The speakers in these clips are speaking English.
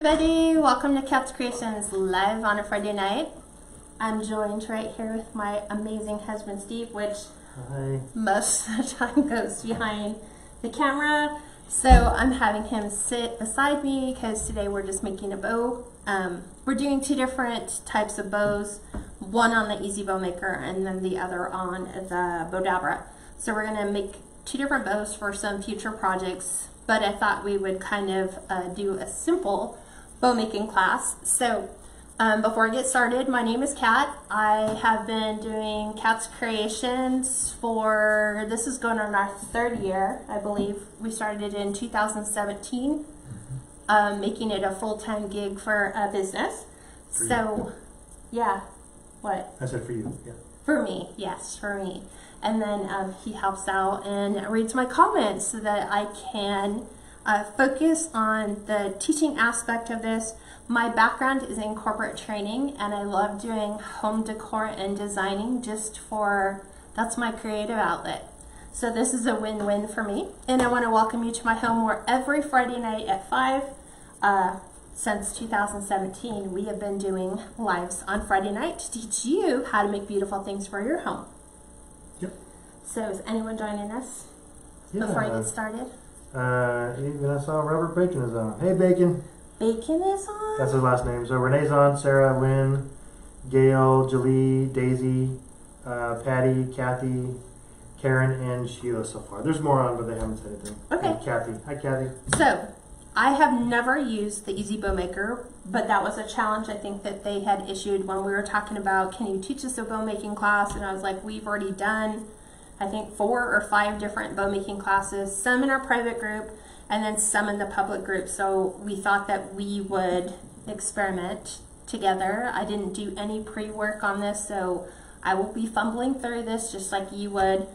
Everybody, welcome to Cats Creations live on a Friday night. I'm joined right here with my amazing husband Steve, which most of the time goes behind the camera. So I'm having him sit beside me because today we're just making a bow. We're doing two different types of bows, one on the EZ Bow Maker and then the other on the Bowdabra. So we're going to make two different bows for some future projects, but I thought we would kind of do a simple bow making class. So before I get started, my name is Kat. I have been doing Kat's Creations for, this is going on our third year, I believe. We started in 2017, making it a full-time gig for a business. Yeah, what? I said for you, yeah. For me, yes, for me. And then he helps out and reads my comments so that I can focus on the teaching aspect of this. My background is in corporate training and I love doing home decor and designing that's my creative outlet. So this is a win-win for me. And I want to welcome you to my home where every Friday night at 5, since 2017, we have been doing lives on Friday night to teach you how to make beautiful things for your home. Yep. So is anyone joining us before I get started? Even I saw Robert Bacon is on. Hey, Bacon. Bacon is on? That's his last name. So Renee's on, Sarah, Lynn, Gail, Julie, Daisy, Patty, Kathy, Karen, and Sheila so far. There's more on, but they haven't said anything. Okay. And Kathy. Hi, Kathy. So, I have never used the EZ Bow Maker, but that was a challenge I think that they had issued when we were talking about, can you teach us a bow making class? And I was like, we've already done, I think 4 or 5 different bow making classes, some in our private group and then some in the public group. So we thought that we would experiment together. I didn't do any pre-work on this, so I will be fumbling through this just like you would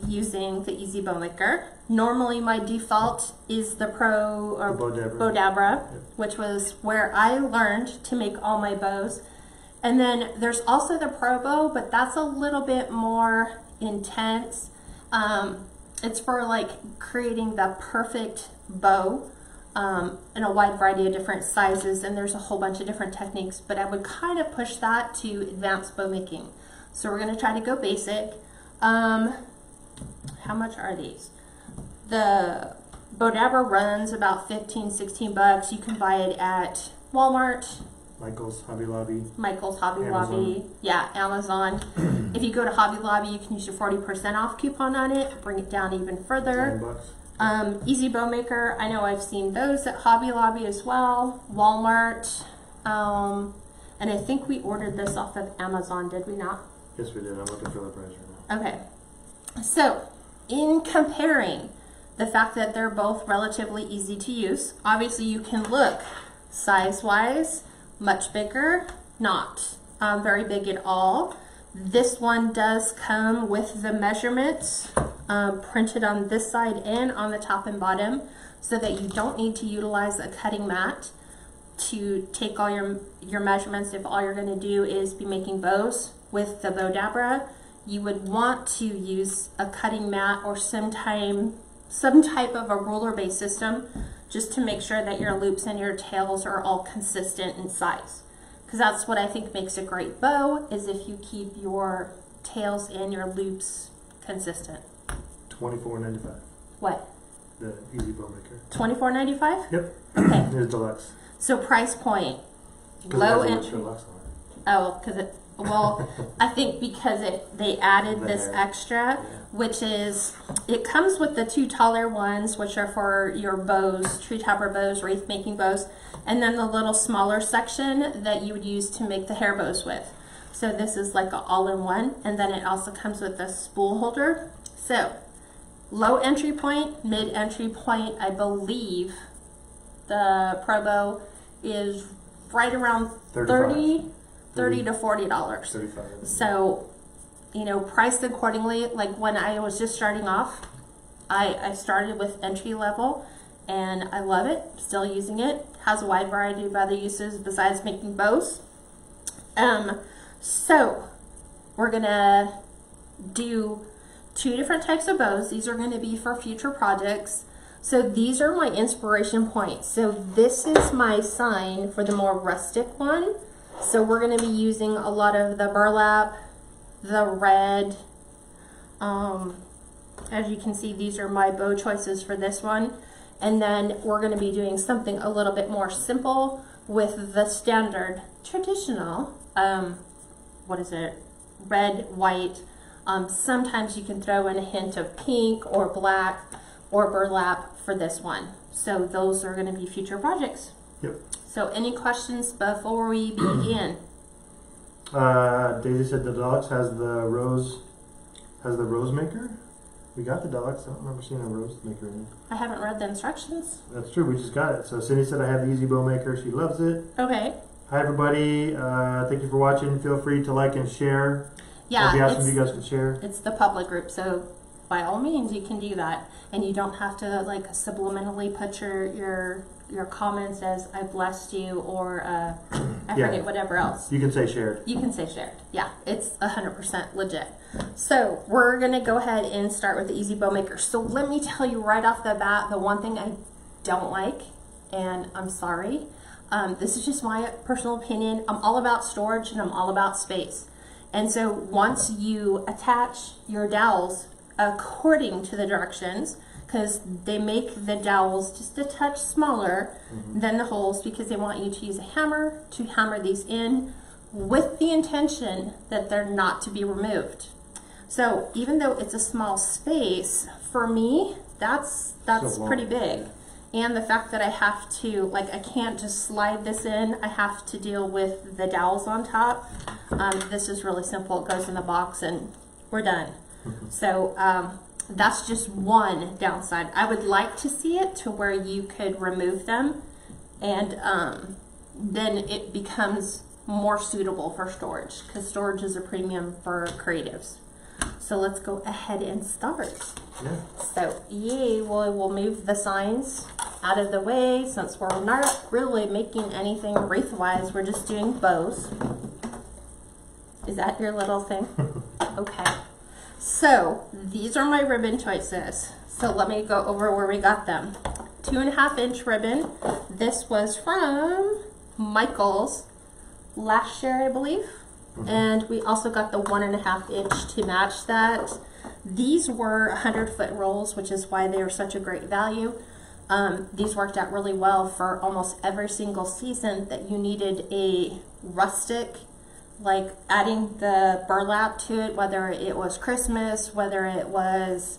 using the EZ Bow Maker. Normally my default is the Pro or Bowdabra, yep, which was where I learned to make all my bows. And then there's also the Pro Bow, but that's a little bit more intense. It's for like creating the perfect bow in a wide variety of different sizes, and there's a whole bunch of different techniques, but I would kind of push that to advanced bow making. So we're going to try to go basic. How much are these? The Bowdabra runs about 15, 16 bucks. You can buy it at Walmart, Michael's, Hobby Lobby. Michael's, Hobby Lobby. Yeah, Amazon. If you go to Hobby Lobby, you can use your 40% off coupon on it. Bring it down even further. EZ Bow Maker, I know I've seen those at Hobby Lobby as well. Walmart. And I think we ordered this off of Amazon, did we not? Yes, we did. I'm looking for the price right now. Okay. So, in comparing the fact that they're both relatively easy to use, obviously you can look size-wise, much bigger, not very big at all. This one does come with the measurements printed on this side and on the top and bottom, so that you don't need to utilize a cutting mat to take all your measurements. If all you're going to do is be making bows with the Bowdabra, you would want to use a cutting mat or some type of a ruler-based system, just to make sure that your loops and your tails are all consistent in size. Because that's what I think makes a great bow, is if you keep your tails and your loops consistent. $24.95. What? The EZ Bow Maker. $24.95? Yep. Okay. It's deluxe. So price point, low entry. Oh, because it, well, I think because they added this extra, which is, it comes with the 2 taller ones, which are for your bows, tree topper bows, wreath making bows, and then the little smaller section that you would use to make the hair bows with. So this is like an all-in-one, and then it also comes with a spool holder. So low entry point, mid entry point, I believe the Pro Bow is right around $30 to $40. 35. So, you know, priced accordingly. Like when I was just starting off, I started with entry level and I love it, still using it. Has a wide variety of other uses besides making bows. So we're gonna do 2 different types of bows. These are gonna be for future projects. So these are my inspiration points. So this is my sign for the more rustic one. So we're going to be using a lot of the burlap, the red. As you can see, these are my bow choices for this one. And then we're going to be doing something a little bit more simple with the standard traditional, what is it, red, white. Sometimes you can throw in a hint of pink or black or burlap for this one. So those are going to be future projects. Yep. So any questions before we begin? Daisy said the deluxe has the rose maker. We got the deluxe. I don't remember seeing a rose maker in it. I haven't read the instructions. That's true. We just got it. So Cindy said I have the EZ Bow Maker. She loves it. Okay. Hi everybody. Thank you for watching. Feel free to like and share. Yeah. I'll be asking if you guys can share. It's the public group, so by all means you can do that, and you don't have to like subliminally put your comments as I blessed you or I forget whatever else. You can say shared. You can say shared. Yeah, it's 100% legit. So we're gonna go ahead and start with the EZ Bow Maker. So let me tell you right off the bat, the one thing I don't like, and I'm sorry, this is just my personal opinion. I'm all about storage and I'm all about space. And so once you attach your dowels according to the directions, because they make the dowels just a touch smaller than the holes, because they want you to use a hammer to hammer these in with the intention that they're not to be removed. So even though it's a small space, for me, that's pretty big. And the fact that I have to, like, I can't just slide this in, I have to deal with the dowels on top. This is really simple. It goes in the box and we're done. So that's just one downside. I would like to see it to where you could remove them, and then it becomes more suitable for storage, because storage is a premium for creatives. So let's go ahead and start. Yeah. So we'll move the signs out of the way, since we're not really making anything wreath-wise. We're just doing bows. Is that your little thing? Okay. So these are my ribbon choices. So let me go over where we got them. 2.5 inch ribbon. This was from Michael's last year, I believe. And we also got the 1.5 inch to match that. These were 100-foot rolls, which is why they were such a great value. These worked out really well for almost every single season that you needed a rustic, like adding the burlap to it, whether it was Christmas, whether it was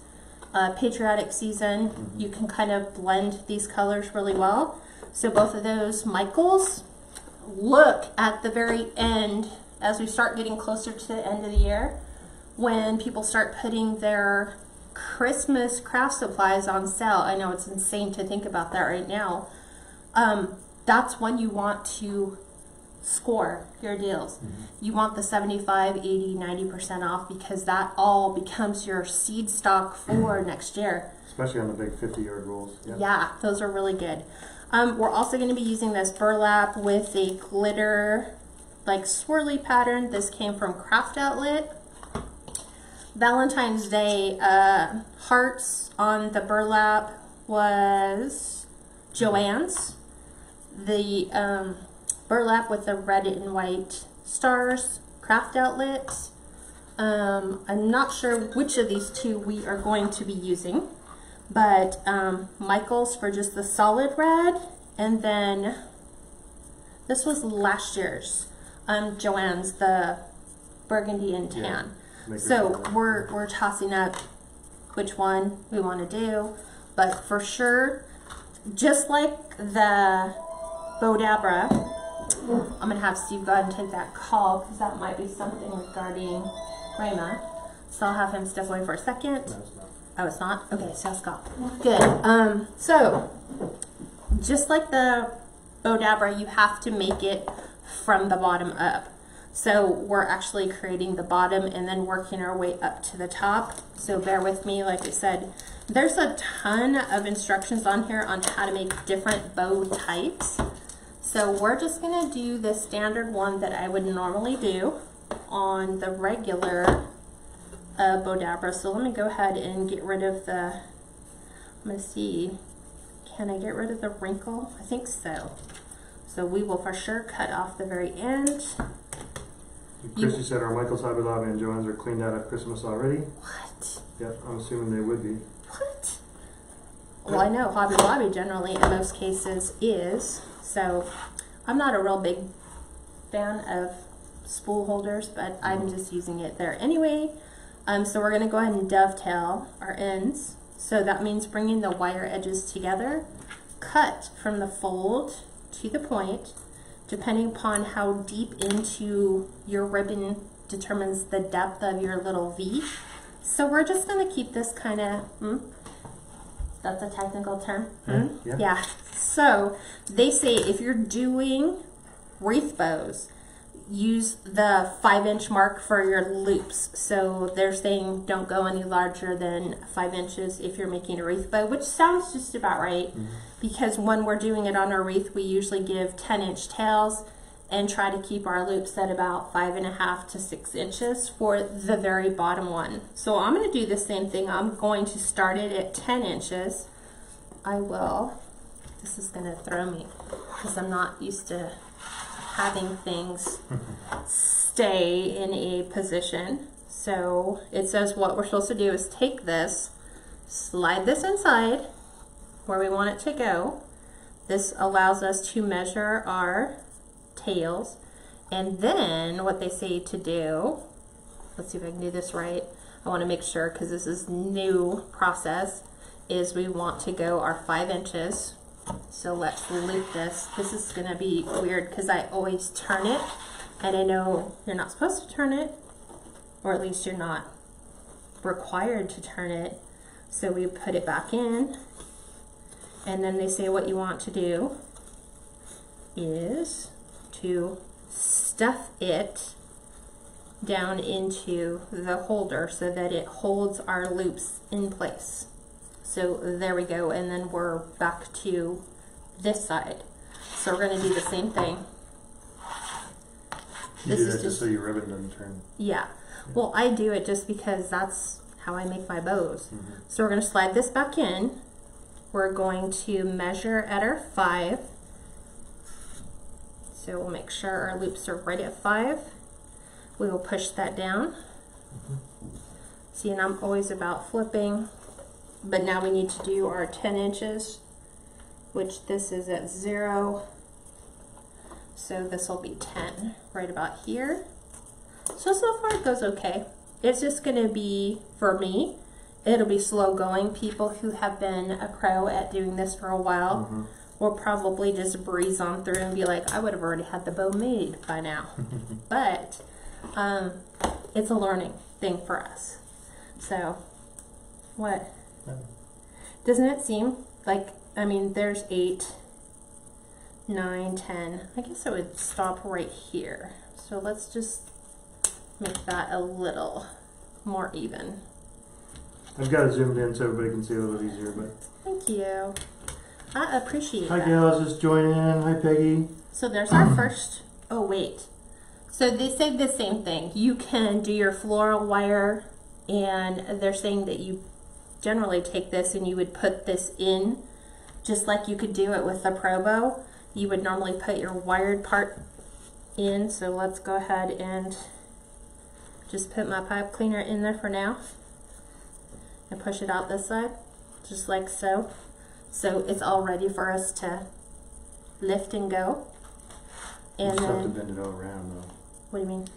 a patriotic season. You can kind of blend these colors really well. So both of those Michaels. Look at the very end, as we start getting closer to the end of the year, when people start putting their Christmas craft supplies on sale. I know it's insane to think about that right now. That's when you want to score your deals. You want the 75, 80, 90% off, because that all becomes your seed stock for next year. Especially on the big 50-yard rolls. Yep. Yeah, those are really good. We're also going to be using this burlap with a glitter, like swirly pattern. This came from Craft Outlet. Valentine's Day hearts on the burlap was Joann's. The burlap with the red and white stars, Craft Outlet. I'm not sure which of these two we are going to be using, but Michael's for just the solid red, and then this was last year's, Joann's, the burgundy and tan. Yeah, so we're tossing up which one we want to do, but for sure, just like the Bowdabra, I'm going to have Steve go ahead and take that call, because that might be something regarding Rayma. So I'll have him step away for a second. No, it's not. Oh, it's not? Okay, so let's go. Good. So, just like the Bowdabra, you have to make it from the bottom up. So we're actually creating the bottom and then working our way up to the top. So bear with me. Like I said, there's a ton of instructions on here on how to make different bow types. So we're just going to do the standard one that I would normally do on the regular Bowdabra. So let me go ahead and get rid of the, I'm going to see, Can I get rid of the wrinkle? I think so. So we will for sure cut off the very end. Christy said our Michael's, Hobby Lobby, and Joann's are cleaned out at Christmas already. What? Yep, I'm assuming they would be. What? Well, I know Hobby Lobby generally in most cases is. So I'm not a real big fan of spool holders, but I'm just using it there anyway. So we're going to go ahead and dovetail our ends. So that means bringing the wire edges together, cut from the fold to the point, depending upon how deep into your ribbon determines the depth of your little V. So we're just going to keep this kind of, that's a technical term. Yeah. So they say if you're doing wreath bows, use the 5-inch mark for your loops. So they're saying don't go any larger than 5 inches if you're making a wreath bow, which sounds just about right, because when we're doing it on our wreath, we usually give 10-inch tails and try to keep our loops at about 5.5 to 6 inches for the very bottom one. So I'm going to do the same thing. I'm going to start it at 10 inches. This is going to throw me because I'm not used to having things stay in a position. So it says what we're supposed to do is take this, slide this inside where we want it to go. This allows us to measure our tails, and then what they say to do, let's see if I can do this right. I want to make sure because this is new process, is we want to go our 5 inches. So let's loop this. This is going to be weird because I always turn it, and I know you're not supposed to turn it, or at least you're not required to turn it. So we put it back in, and then they say what you want to do is to stuff it down into the holder so that it holds our loops in place. So there we go, and then we're back to this side. So we're going to do the same thing. You do that just so your ribbon doesn't turn. Yeah. Well, I do it just because that's how I make my bows. So we're going to slide this back in. We're going to measure at our 5. So we'll make sure our loops are right at 5. We will push that down. See, and I'm always about flipping. But now we need to do our 10 inches, which this is at 0. So this will be 10 right about here. So far it goes okay. It's just going to be, for me, it'll be slow going. People who have been a pro at doing this for a while will probably just breeze on through and be like, I would have already had the bow made by now. But it's a learning thing for us. So, what? Doesn't it seem like, I mean, there's 8, 9, 10. I guess I would stop right here. So let's just make that a little more even. I've got it zoomed in so everybody can see it a little easier. But thank you. I appreciate that. Hi, gals, just join in. Hi, Peggy. So there's our first. Oh, wait. So they say the same thing. You can do your floral wire, and they're saying that you generally take this and you would put this in just like you could do it with the Pro Bow. You would normally put your wired part in. So let's go ahead and just put my pipe cleaner in there for now and push it out this side just like so. So it's all ready for us to lift and go. And you then have to bend it all around though. What do you mean?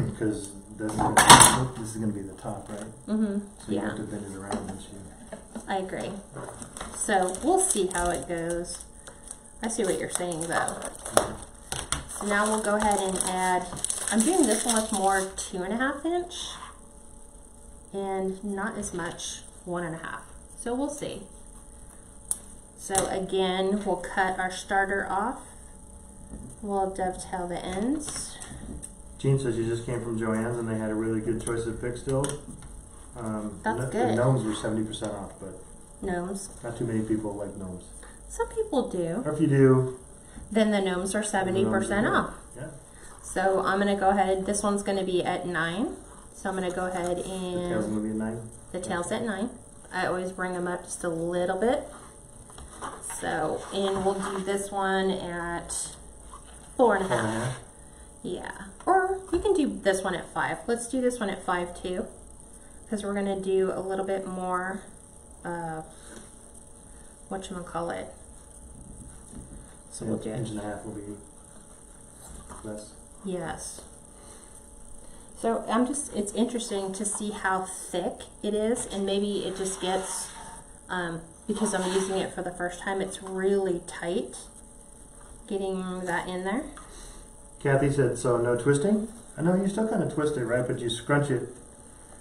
Because this is going to be the top, right? So you have to bend it around once you... I agree. So we'll see how it goes. I see what you're saying though. So now we'll go ahead and add, I'm doing this one with more 2.5 inch and not as much 1.5. So we'll see. So again, we'll cut our starter off. We'll dovetail the ends. Jean says you just came from Joann's and they had a really good choice of pick still. That's the good. gnomes were 70% off, but Gnomes. not too many people like gnomes. Some people do. Or if you do, then the gnomes are 70% off. Yeah. So I'm going to go ahead, this one's going to be at 9. So I'm going to go ahead and... The tail's going to be at 9? The tail's at 9. I always bring them up just a little bit. So, and we'll do this one at 4.5. 4.5. Yeah, or you can do this one at 5. Let's do this one at 5 too, because we're gonna do a little bit more, whatchamacallit. So we'll do it. 1.5 will be less. Yes. So it's interesting to see how thick it is, and maybe it just gets, because I'm using it for the first time, it's really tight, getting that in there. Kathy said, so no twisting? I know you still kind of twist it, right? But you scrunch it,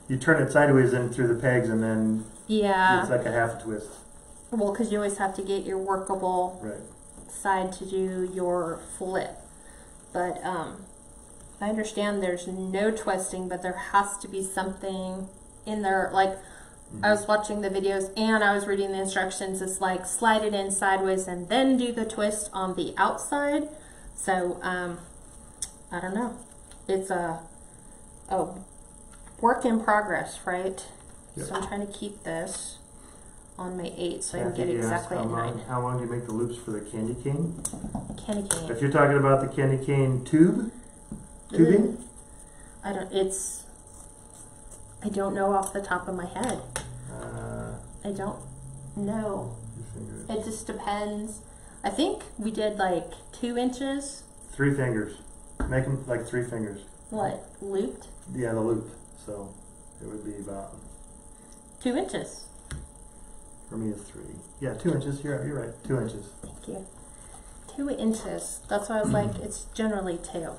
you turn it sideways in through the pegs, and then Yeah. it's like a half twist. Well, because you always have to get your workable side to do your flip. But I understand there's no twisting, but there has to be something in there. Like, I was watching the videos and I was reading the instructions. It's like slide it in sideways and then do the twist on the outside. So I don't know. It's a work in progress, right? Yep. So I'm trying to keep this on my 8 so I can Kathy get exactly asked at 9. how long do you make the loops for the candy cane? Candy cane. If you're talking about the candy cane tubing? I don't know off the top of my head. I don't know. It just depends. I think we did like 2 inches. 3 fingers. Make them like 3 fingers. What, looped? Yeah, the loop. So it would be about 2 inches. For me, it's 3. Yeah, 2 inches. You're right. 2 inches. Thank you. 2 inches. That's why I was like, it's generally 2.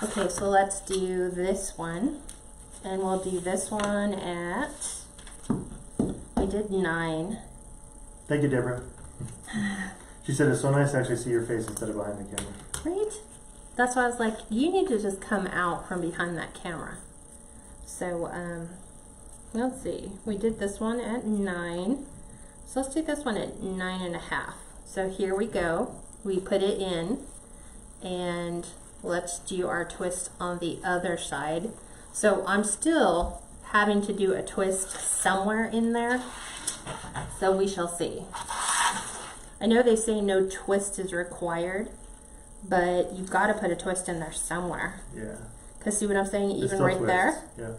Okay, so let's do this one. And we'll do this one at, we did 9. Thank you, Deborah. She said it's so nice to actually see your face instead of behind the camera. Right? That's why I was like, you need to just come out from behind that camera. So, let's see. We did this one at 9. So let's do this one at 9.5. So here we go. We put it in, and let's do our twist on the other side. So I'm still having to do a twist somewhere in there. So we shall see. I know they say no twist is required, but you've got to put a twist in there somewhere. Yeah. Because see what I'm saying? It's Even still right twists. there, Yeah.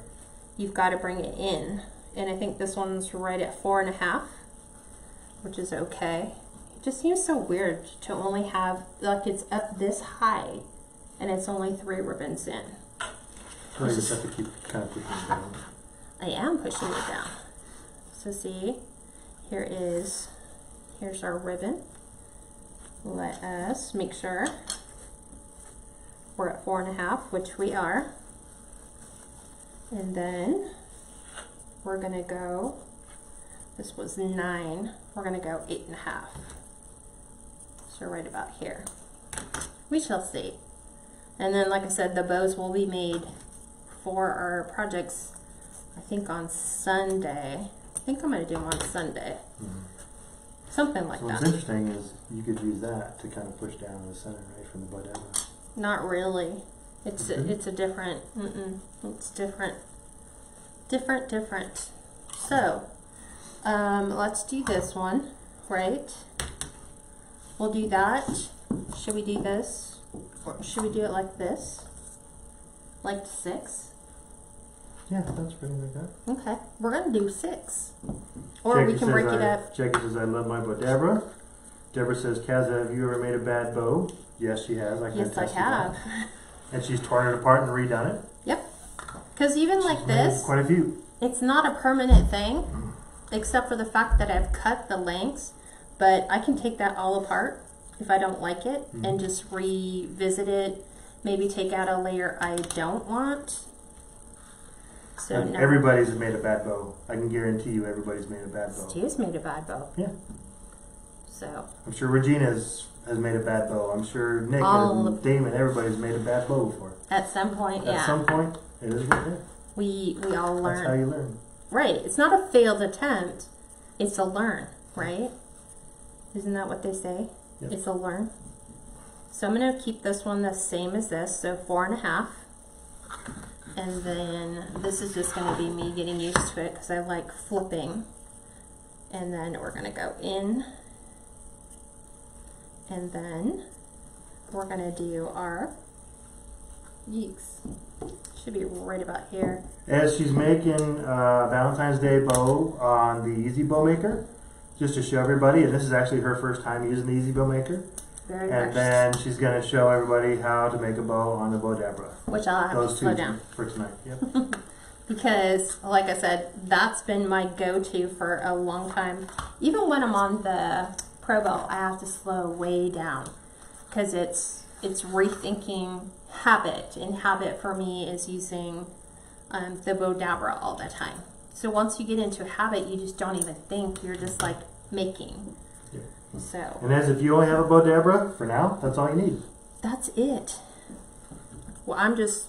you've got to bring it in. And I think this one's right at 4.5, which is okay. It just seems so weird to only have, like, it's up this high and it's only 3 ribbons in. So you just have to keep kind of pushing it down. I am pushing it down. So see, here's our ribbon. Let us make sure we're at 4.5, which we are. And then we're gonna go, this was 9, we're gonna go 8.5. So right about here. We shall see. And then, like I said, the bows will be made for our projects, I think on Sunday. I think I'm gonna do them on Sunday. Something like So that. what's interesting is you could use that to kind of push down to the center, right, from the Bowdabra. Not really. It's it's a different. It's different. Different. So, let's do this one, right? We'll do that. Should we do this, or should we do it like this? Like 6? Yeah, that's pretty like that. Okay, we're gonna do 6, or Jackie we can break it up. Jackie says, I love my Bowdabra. Deborah says, Kaz, have you ever made a bad bow? Yes, she has. I can Yes, I attest to have. that. And she's torn it apart and redone it. Yep. Because even like this, Quite a few. it's not a permanent thing, except for the fact that I've cut the lengths, but I can take that all apart if I don't like it and just revisit it, maybe take out a layer I don't want. So And no. everybody's made a bad bow. I can guarantee you everybody's made a bad bow. Stu's made a bad bow. Yeah. So I'm sure Regina's has made a bad bow. I'm sure Nick and Damon, everybody's made a bad bow before. at some point, At some point, it is what it is. we all learn. That's how you learn. Right. It's not a failed attempt. It's a learn, right? Isn't that what they say? Yep. It's a learn. So I'm going to keep this one the same as this, so 4.5. And then this is just going to be me getting used to it because I like flipping. And then we're going to go in And then we're gonna do our yeeks. Should be right about here. As she's making Valentine's Day Bow on the EZ Bow Maker, just to show everybody, and this is actually her first time using the EZ Bow Maker. Very And first. then she's going to show everybody how to make a bow on the Bowdabra. Which I'll have to slow down. For tonight. Yep. Because, like I said, that's been my go-to for a long time. Even when I'm on the Pro Bow, I have to slow way down because it's rethinking habit, and habit for me is using the Bowdabra all the time. So once you get into a habit, you just don't even think. You're just like making. Yeah. So. And as if you only have a Bowdabra, for now, that's all you need. That's it. Well, I'm just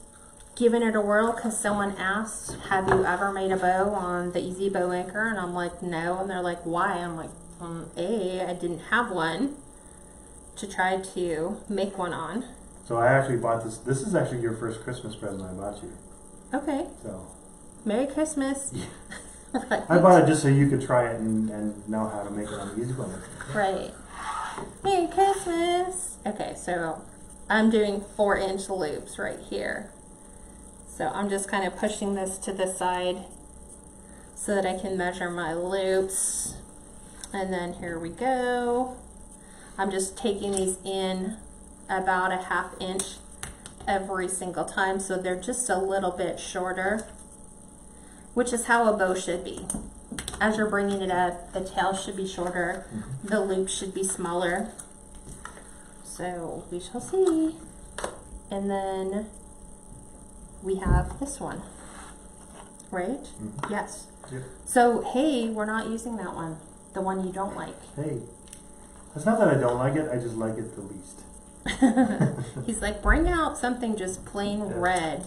giving it a whirl because someone asked, have you ever made a bow on the EZ Bow Maker? And I'm like, no. And they're like, why? I'm like, I didn't have one to try to make one on. So I actually bought this. This is actually your first Christmas present I bought you. Okay. So. Merry Christmas. Yeah. Right. I bought it just so you could try it and know how to make it on the EZ Bow Maker. Right. Merry Christmas. Okay, so I'm doing 4-inch loops right here. So I'm just kind of pushing this to the side so that I can measure my loops. And then here we go. I'm just taking these in about a 1/2 inch every single time, so they're just a little bit shorter, which is how a bow should be. As you're bringing it up, the tail should be shorter, the loop should be smaller. So we shall see. And then we have this one, right? Mm-hmm. Yes. Yep. So, hey, we're not using that one, the one you don't like. Hey, it's not that I don't like it, I just like it the least. He's like, bring out something just plain red.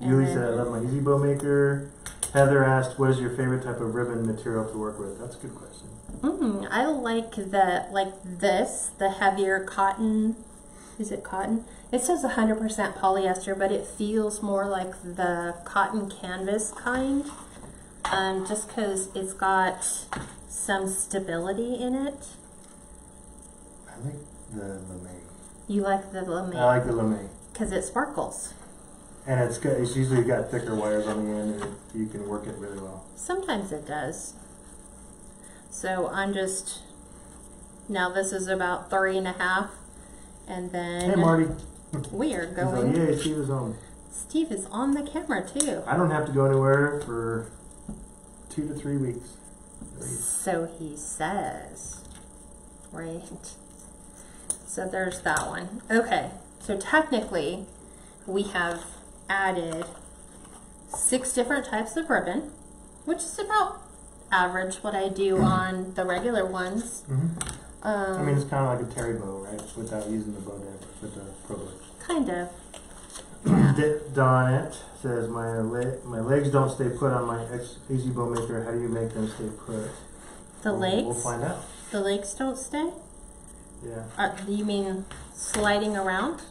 Yuli said, I love my EZ Bow Maker. Heather asked, what is your favorite type of ribbon material to work with? That's a good question. I like the heavier cotton. Is it cotton? It says 100% polyester, but it feels more like the cotton canvas kind. Just because it's got some stability in it. I like the lame. You like the lame? I like the lame. Because it sparkles. And it's usually got thicker wires on the end, and you can work it really well. Sometimes it does. So I'm just, now this is about 3.5, and then Hey Marty. we are He's going. like, yay, Steve is home. Steve is on the camera too. I don't have to go anywhere for 2 to 3 weeks. So he says, right? So there's that one. Okay, so technically we have added 6 different types of ribbon, which is about average what I do on the regular ones. I mean, it's kind of like a terry bow, right? Without using the Bowdabra, with the Pro Bow. Kind of. Yeah. Donnet says, my legs don't stay put on my EZ Bow Maker. How do you make them stay put? The legs? We'll find out. The legs don't stay? Yeah. You mean sliding around?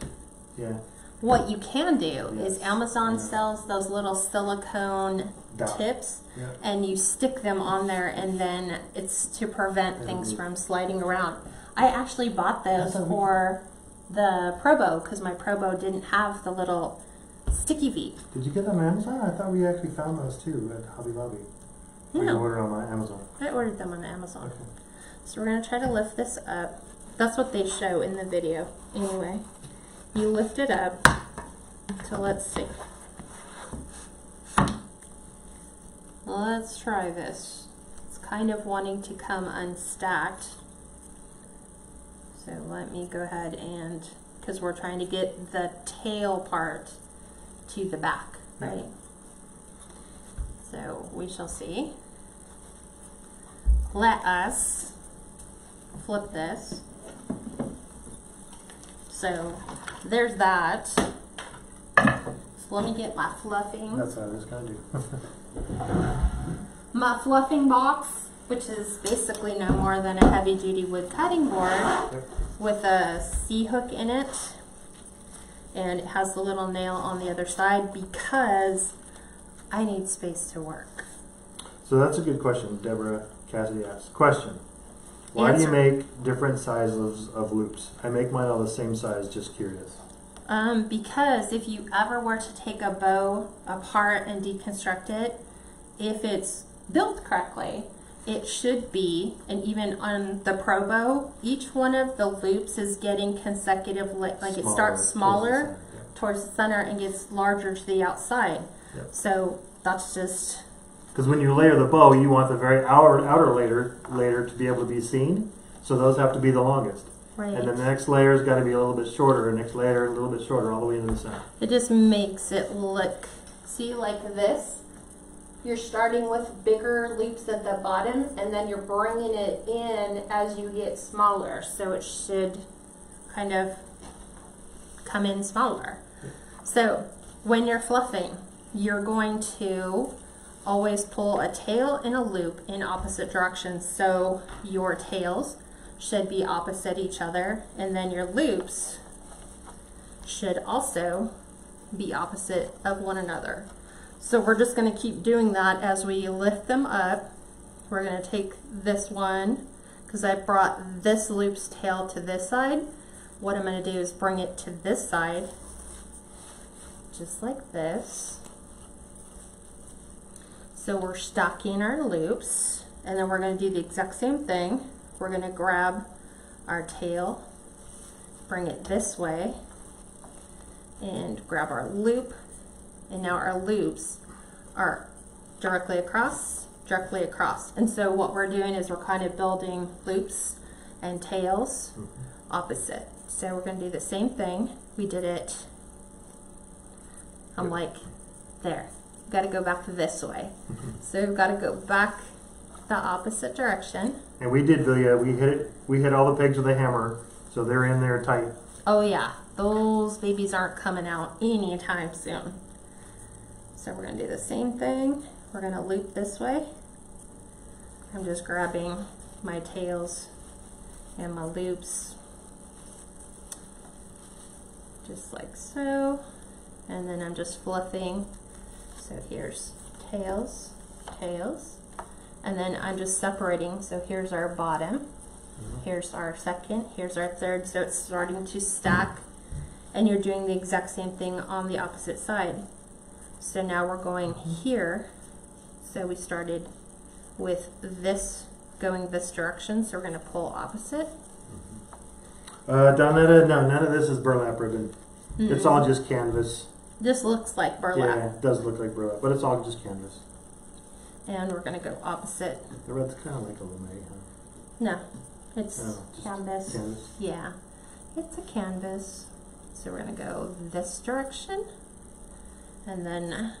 Yeah. What you can do is Yes. Amazon sells those little silicone tips, and you stick them on there, and then it's to prevent things from sliding around. I actually bought those for the Pro Bow because my Pro Bow didn't have the little sticky feet. Did you get them on Amazon? I thought we actually found those too at Hobby Lobby. We No, ordered on Amazon. I ordered them on Amazon. Okay. So we're going to try to lift this up. That's what they show in the video. Anyway, you lift it up. So let's see. Let's try this. It's kind of wanting to come unstacked. So let me go ahead and, because we're trying to get the tail part to the back, right? So we shall see. Let us flip this. So there's that. So let me get my fluffing. That's what I was going to do. My fluffing box, which is basically no more than a heavy duty wood cutting board with a C-hook in it. And it has the little nail on the other side because I need space to work. So that's a good question, Deborah Cassidy asks. Question. Why do you make different sizes of loops? I make mine all the same size, just curious. Because if you ever were to take a bow apart and deconstruct it, if it's built correctly, it should be, and even on the Pro Bow, each one of the loops is getting consecutive, like it starts smaller towards the center and gets larger to the outside. Yep. So that's just... Because when you layer the bow, you want the very outer layer to be able to be seen, so those have to be the longest. Right. And then the next layer's got to be a little bit shorter, and next layer a little bit shorter, all the way into the center. It just makes it look, see, like this? You're starting with bigger loops at the bottom, and then you're bringing it in as you get smaller. So it should kind of come in smaller. So when you're fluffing, you're going to always pull a tail and a loop in opposite directions. So your tails should be opposite each other, and then your loops should also be opposite of one another. So we're just going to keep doing that as we lift them up. We're going to take this one, because I brought this loop's tail to this side. What I'm going to do is bring it to this side, just like this. So we're stacking our loops, and then we're going to do the exact same thing. We're going to grab our tail, bring it this way, and grab our loop. And now our loops are directly across. And so what we're doing is we're kind of building loops and tails opposite. So we're going to do the same thing. We did it, I'm like, there. Got to go back this way. So we've got to go back the opposite direction. And we did, Vilya, we hit all the pegs with a hammer, so they're in there tight. Oh yeah, those babies aren't coming out anytime soon. So we're going to do the same thing. We're going to loop this way. I'm just grabbing my tails and my loops, just like so. And then I'm just fluffing. So here's tails, tails. And then I'm just separating. So here's our bottom. Here's our second. Here's our third. So it's starting to stack. And you're doing the exact same thing on the opposite side. So now we're going here. So we started with this going this direction. So we're going to pull opposite. Donetta, no, none of this is burlap ribbon. It's all just canvas. This looks like burlap. Yeah, it does look like burlap, but it's all just canvas. And we're going to go opposite. The red's kind of like a lame, huh? No, it's just canvas. Canvas. Yeah, it's a canvas. So we're going to go this direction. And then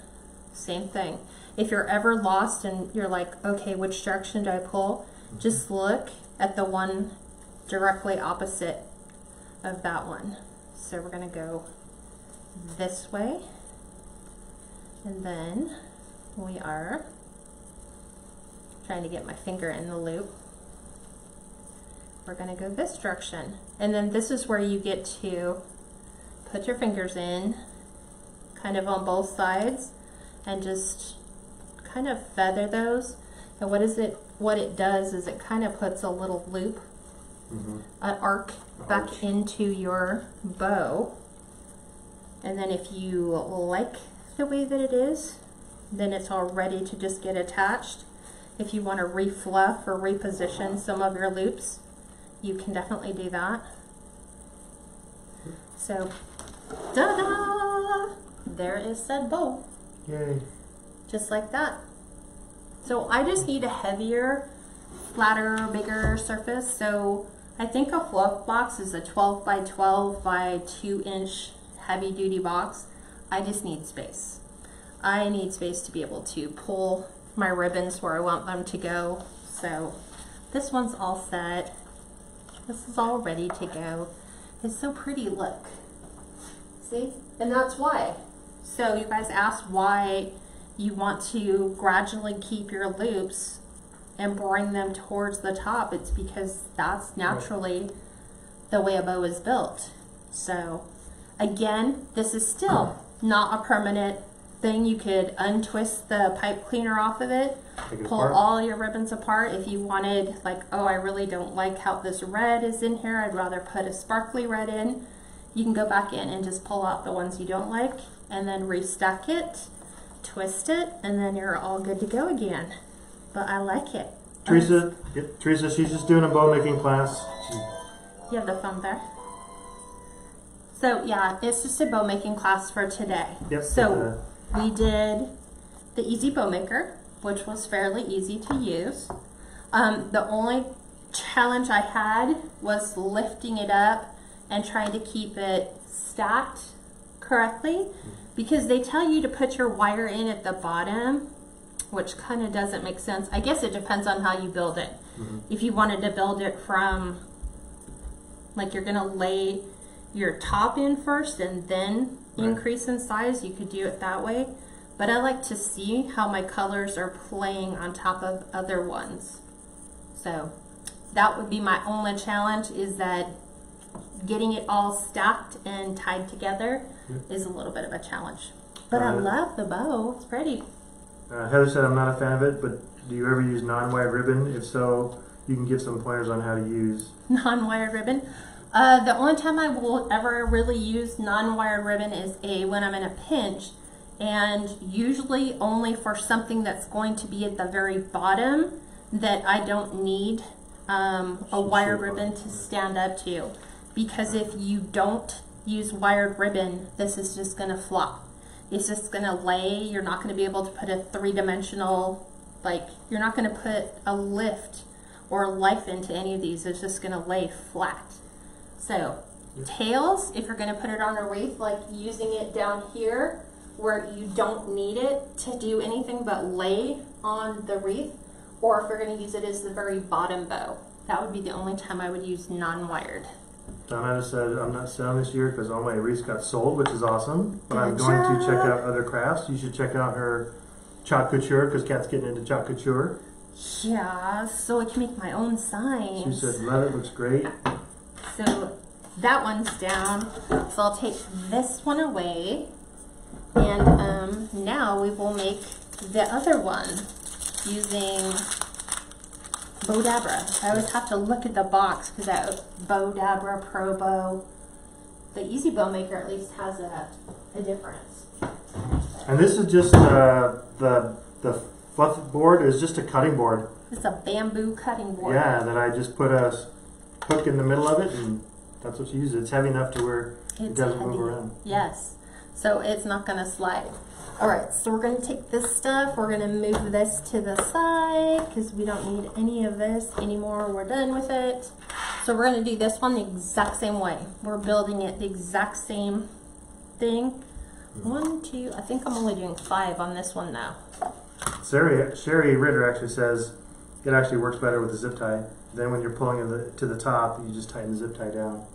same thing. If you're ever lost and you're like, okay, which direction do I pull? Just look at the one directly opposite of that one. So we're going to go this way. And then we are trying to get my finger in the loop. We're going to go this direction. And then this is where you get to put your fingers in, kind of on both sides, and just kind of feather those. And what it does is it kind of puts a little loop, an arc back into your bow. And then if you like the way that it is, then it's all ready to just get attached. If you want to refluff or reposition some of your loops, you can definitely do that. So, ta-da! There is said bow. Yay. Just like that. So I just need a heavier, flatter, bigger surface. So I think a fluff box is a 12 by 12 by 2 inch heavy duty box. I just need space. I need space to be able to pull my ribbons where I want them to go. So this one's all set. This is all ready to go. It's so pretty, look. See? And that's why. So you guys asked why you want to gradually keep your loops and bring them towards the top. It's because that's naturally the way a bow is built. So again, this is still not a permanent thing, you could untwist the pipe cleaner off of it, pull all your ribbons apart. If you wanted, like, oh, I really don't like how this red is in here, I'd rather put a sparkly red in, you can go back in and just pull out the ones you don't like and then restack it, twist it, and then you're all good to go again. But I like it. Teresa, Teresa, she's just doing a bow making class. You have the phone there. So yeah, it's just a bow making class for today. Yep. So we did the EZ Bow Maker, which was fairly easy to use. The only challenge I had was lifting it up and trying to keep it stacked correctly, because they tell you to put your wire in at the bottom, which kind of doesn't make sense. I guess it depends on how you build it. If you wanted to build it from, like, you're gonna lay your top in first and then increase in size, you could do it that way. But I like to see how my colors are playing on top of other ones. So that would be my only challenge, is that getting it all stacked and tied together is a little bit of a challenge. But I love the bow, it's pretty. Heather said, I'm not a fan of it, but do you ever use non-wire ribbon? If so, you can give some pointers on how to use Non-wire ribbon? The only time I will ever really use non-wire ribbon is when I'm in a pinch, and usually only for something that's going to be at the very bottom that I don't need a wire ribbon to stand up to. Because if you don't use wired ribbon, this is just going to flop. It's just going to lay. You're not going to be able to put a three-dimensional, like, you're not going to put a lift or life into any of these. It's just going to lay flat. So tails, if you're going to put it on a wreath, like using it down here where you don't need it to do anything but lay on the wreath, or if you're going to use it as the very bottom bow, that would be the only time I would use non-wired. Donna just said, I'm not selling this year because all my wreaths got sold, which is awesome. But I'm going to check out other crafts. You should check out her chalk couture, because Kat's getting into chalk couture. Yeah, so I can make my own signs. She said, love it, looks great. So that one's down. So I'll take this one away. And now we will make the other one using Bowdabra. I always have to look at the box because that Bowdabra Pro Bow, the EZ Bow Maker at least has a difference. And this is just the fluff board is just a cutting board. It's a bamboo cutting board. Yeah, that I just put a hook in the middle of it, and that's what you use. It's heavy enough to where it doesn't move around. Yes, so it's not going to slide. All right, so we're going to take this stuff, we're going to move this to the side because we don't need any of this anymore. We're done with it. So we're going to do this one the exact same way. We're building it the exact same thing. 1, 2, I think I'm only doing 5 on this one now. Sherry Ritter actually says it actually works better with a zip tie. Then when you're pulling it to the top, you just tighten the zip tie down.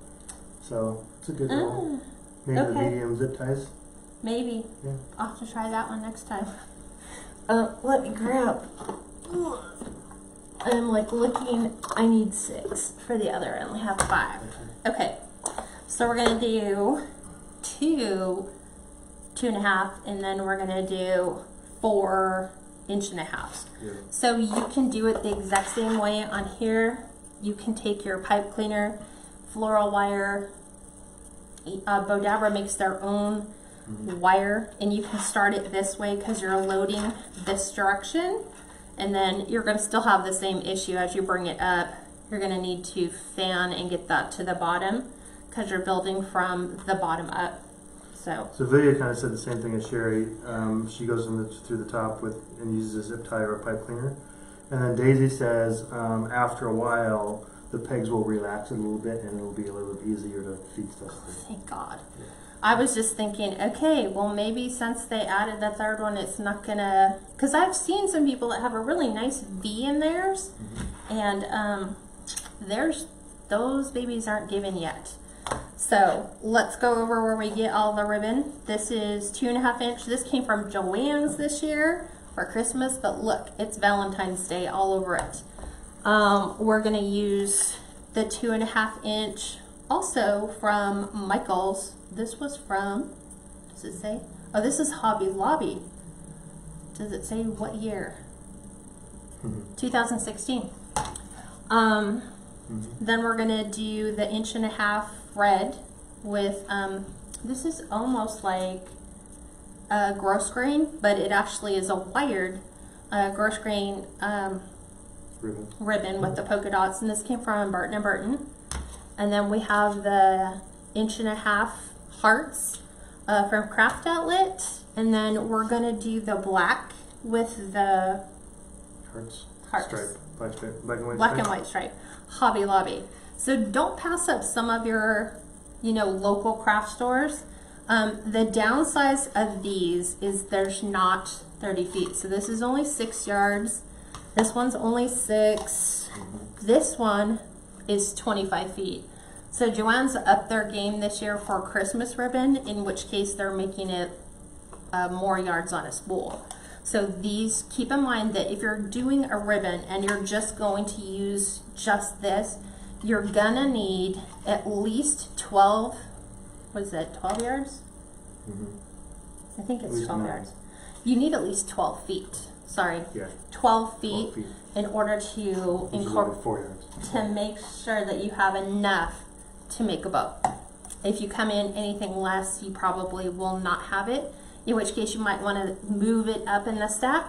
So it's a good little, maybe the medium zip ties. Maybe. Yeah. I'll have to try that one next time. Let me grab. I'm like looking, I need 6 for the other. I only have 5. Okay, so we're going to do 2, 2.5, and then we're going to do 4 1.5 inches. Yeah. So you can do it the exact same way on here. You can take your pipe cleaner, floral wire. Bowdabra makes their own wire, and you can start it this way because you're loading this direction, and then you're going to still have the same issue as you bring it up. You're going to need to fan and get that to the bottom because you're building from the bottom up. So Vilia kind of said the same thing as Sherry. She goes through the top and uses a zip tie or a pipe cleaner. And then Daisy says after a while the pegs will relax a little bit and it'll be a little bit easier to feed stuff through. Thank God. Yeah. I was just thinking, okay, well maybe since they added that third one, it's not gonna, because I've seen some people that have a really nice V in theirs, and those babies aren't given yet. So let's go over where we get all the ribbon. This is 2.5 inch. This came from Joann's this year for Christmas, but look, it's Valentine's Day all over it. We're gonna use the 2.5 inch also from Michael's. This was from, does it say? Oh, this is Hobby Lobby. Does it say what year? 2016. Then we're gonna do the 1.5" red with, this is almost like a gross grain, but it actually is a wired gross grain ribbon with the polka dots, and this came from Burton & Burton. And then we have the 1.5" hearts from Craft Outlet, and then we're gonna do the black with the Hearts. hearts. Black stripe. Black and white stripe. Hobby Lobby. So don't pass up some of your, local craft stores. The downside of these is there's not 30 feet. So this is only 6 yards. This one's only 6. This one is 25 feet. So Joanne's upped their game this year for Christmas ribbon, in which case they're making it more yards on a spool. So these, keep in mind that if you're doing a ribbon and you're just going to use just this, you're gonna need at least 12, what is that, 12 yards? I think it's 12 yards. You need at least 12 feet, sorry. Yeah. 12 feet in order to incorporate, 4 yards. to make sure that you have enough to make a bow. If you come in anything less, you probably will not have it, in which case you might want to move it up in the stack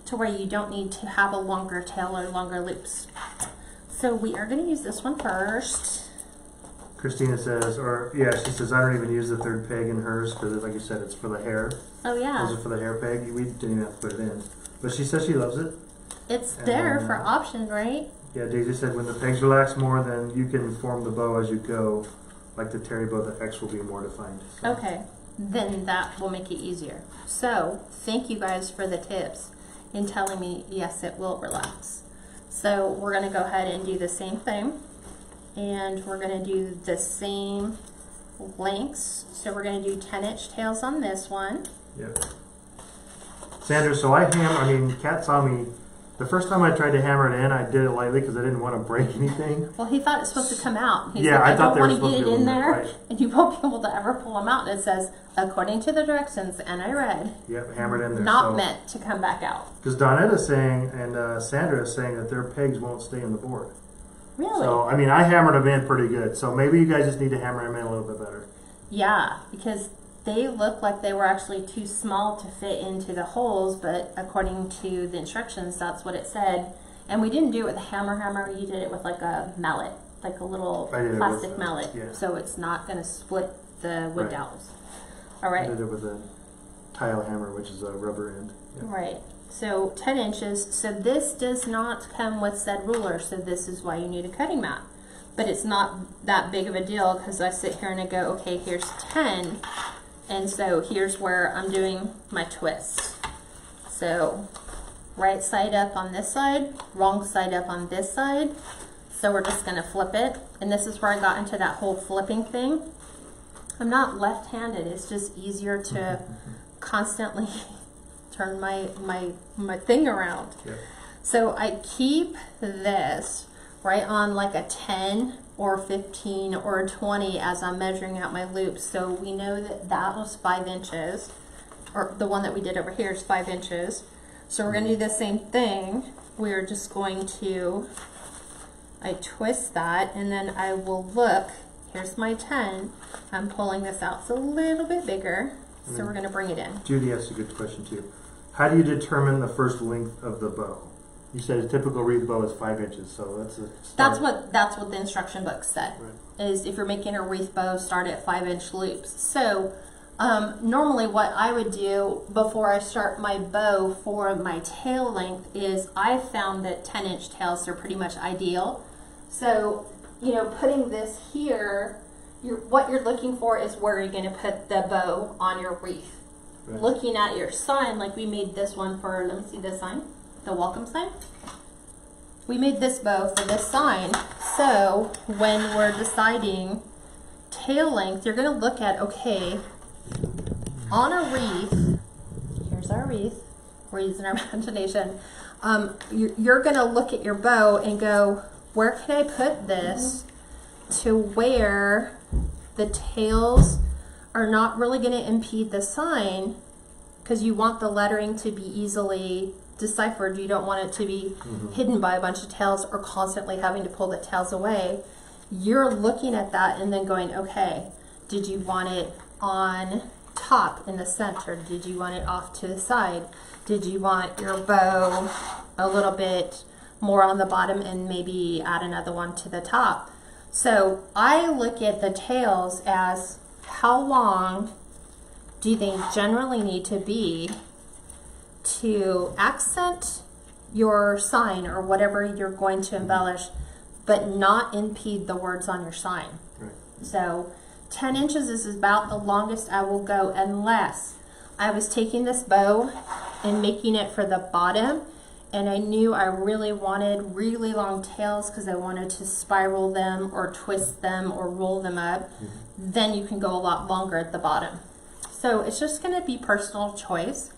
to where you don't need to have a longer tail or longer loops. So we are going to use this one first. Christina says, she says, I don't even use the third peg in hers because, like you said, it's for the hair. Oh yeah. Those are for the hair peg. We didn't even have to put it in. But she says she loves it. It's there for option, right? Yeah, Daisy said when the pegs relax more, then you can form the bow as you go. Like the terry bow, the X will be more defined. So. Okay. Then that will make it easier. So thank you guys for the tips in telling me yes, it will relax. So we're going to go ahead and do the same thing, and we're going to do the same lengths. So we're going to do 10" tails on this one. Yep. Sandra, so Kat saw me the first time I tried to hammer it in. I did it lightly because I didn't want to break anything. Well, he thought it's supposed to come out. He's yeah, like, I thought they were don't want to get it in there, right. And you won't be able to ever pull them out. And it says, according to the directions, and I read, yep, hammered in there. Not meant to come back out. Because Donetta is saying, and Sandra is saying that their pegs won't stay in the board. Really? So, I hammered them in pretty good. So maybe you guys just need to hammer them in a little bit better. Yeah, because they look like they were actually too small to fit into the holes, but according to the instructions, that's what it said. And we didn't do it with a hammer. You did it with like a mallet, like a little plastic mallet. Yeah. So it's not going to split the wood dowels. All right. I did it with a tile hammer, which is a rubber end. Yeah. Right. So 10 inches. So this does not come with said ruler. So this is why you need a cutting mat. But it's not that big of a deal because I sit here and I go, okay, here's 10. And so here's where I'm doing my twist. So right side up on this side, wrong side up on this side. So we're just going to flip it. And this is where I got into that whole flipping thing. I'm not left-handed. It's just easier to constantly turn my thing around. Yep. So I keep this right on like a 10 or 15 or a 20 as I'm measuring out my loops. So we know that that was 5 inches, or the one that we did over here is 5 inches. So we're going to do the same thing. We're just going to, I twist that, and then I will look, here's my 10. I'm pulling this out. It's a little bit bigger, so we're going to bring it in. Judy asked a good question too. How do you determine the first length of the bow? You said a typical wreath bow is 5 inches, so that's a start. That's what the instruction book said. Right. Is if you're making a wreath bow, start at 5-inch loops. So normally what I would do before I start my bow for my tail length is I found that 10-inch tails are pretty much ideal. So putting this here, what you're looking for is where you're going to put the bow on your wreath. Right. Looking at your sign, like we made this one for, let me see this sign. The welcome sign. We made this bow for this sign. So when we're deciding tail length, you're going to look at, okay, on a wreath, here's our wreath, we're using our imagination, you're going to look at your bow and go, where can I put this to where the tails are not really going to impede the sign, because you want the lettering to be easily deciphered. You don't want it to be hidden by a bunch of tails or constantly having to pull the tails away. You're looking at that and then going, okay, did you want it on top in the center? Did you want it off to the side? Did you want your bow a little bit more on the bottom and maybe add another one to the top? So I look at the tails as how long do they generally need to be to accent your sign or whatever you're going to embellish, but not impede the words on your sign. Right. So 10 inches is about the longest I will go, unless I was taking this bow and making it for the bottom and I knew I really wanted really long tails because I wanted to spiral them or twist them or roll them up. Then you can go a lot longer at the bottom. So it's just going to be personal choice,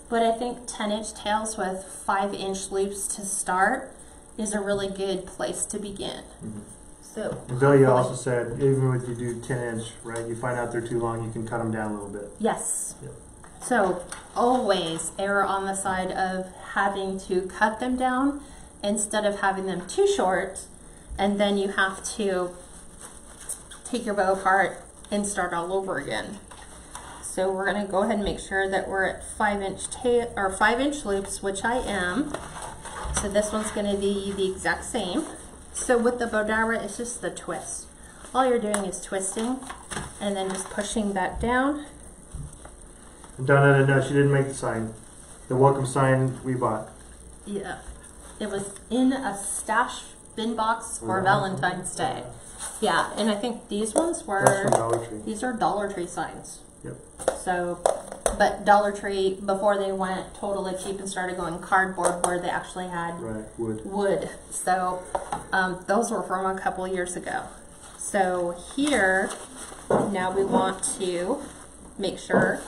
but I think 10-inch tails with 5-inch loops to start is a really good place to begin. So, and Bill, you also said even if you do 10-inch, right, you find out they're too long, you can cut them down a little bit. yes. Yep. So always err on the side of having to cut them down instead of having them too short, and then you have to take your bow apart and start all over again. So we're going to go ahead and make sure that we're at 5-inch loops, which I am. So this one's going to be the exact same. So with the Bowdabra, it's just the twist. All you're doing is twisting and then just pushing that down. And Donna, no, she didn't make the sign. The welcome sign we bought. Yeah, it was in a stash bin box for Valentine's Day. Yeah, and I think these ones That's were, from Dollar Tree. these are Dollar Tree signs. Yep. So, but Dollar Tree, before they went totally cheap and started going cardboard, where they actually had Right, wood. wood. So those were from a couple years ago. So here, now we want to make sure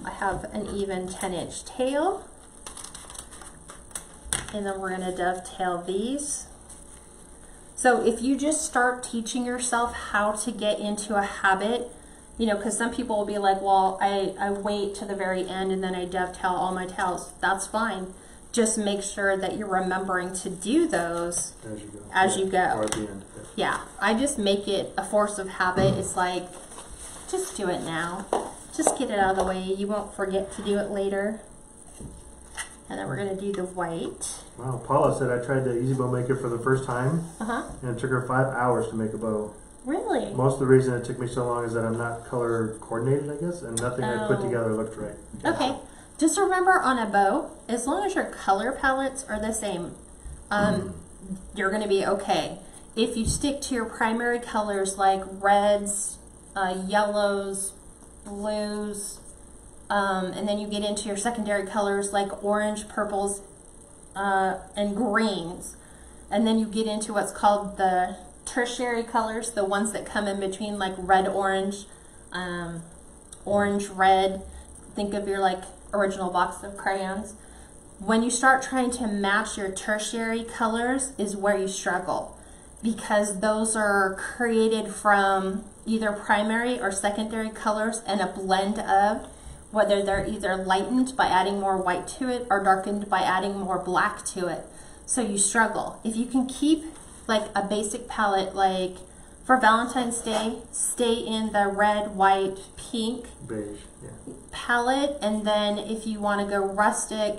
I have an even 10-inch tail. And then we're going to dovetail these. So if you just start teaching yourself how to get into a habit, you know, because some people will be like, well, I wait to the very end and then I dovetail all my tails. That's fine. Just make sure that you're remembering to do those as you go. Or at the end. Yeah, I just make it a force of habit. It's like, just do it now. Just get it out of the way. You won't forget to do it later. And then we're going to do the white. Wow, Paula said I tried the EZ Bow Maker for the first time, and it took her 5 hours to make a bow. Really? Most of the reason it took me so long is that I'm not color coordinated, I guess, and nothing I put together looked right. Okay. Just remember, on a bow, as long as your color palettes are the same, you're going to be okay. If you stick to your primary colors like reds, yellows, blues, and then you get into your secondary colors like orange, purples, and greens, and then you get into what's called the tertiary colors, the ones that come in between, like red, orange, orange, red. Think of your like original box of crayons. When you start trying to match your tertiary colors is where you struggle, because those are created from either primary or secondary colors and a blend of, whether they're either lightened by adding more white to it or darkened by adding more black to it. So you struggle. If you can keep like a basic palette, like for Valentine's Day, stay in the red, white, pink Beige, palette, and then if you want to go rustic,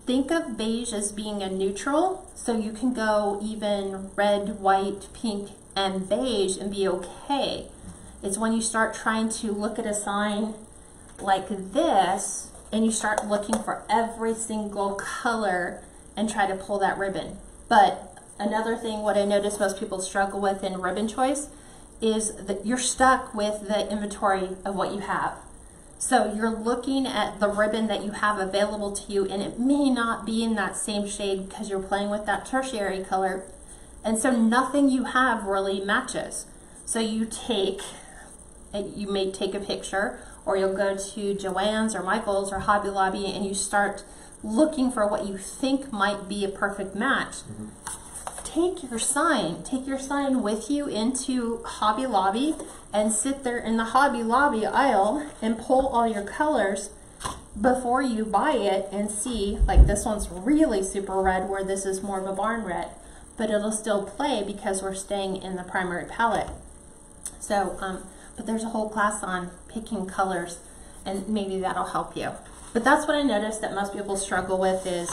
think of beige as being a neutral, so you can go even red, white, pink, and beige and be okay. It's when you start trying to look at a sign like this and you start looking for every single color and try to pull that ribbon. But another thing, what I notice most people struggle with in ribbon choice is that you're stuck with the inventory of what you have. So you're looking at the ribbon that you have available to you, and it may not be in that same shade because you're playing with that tertiary color. And so nothing you have really matches. So you may take a picture, or you'll go to Joann's or Michael's or Hobby Lobby and you start looking for what you think might be a perfect match. Take your sign with you into Hobby Lobby and sit there in the Hobby Lobby aisle and pull all your colors before you buy it and see, like this one's really super red where this is more of a barn red, but it'll still play because we're staying in the primary palette. So, but there's a whole class on picking colors, and maybe that'll help you. But that's what I noticed that most people struggle with, is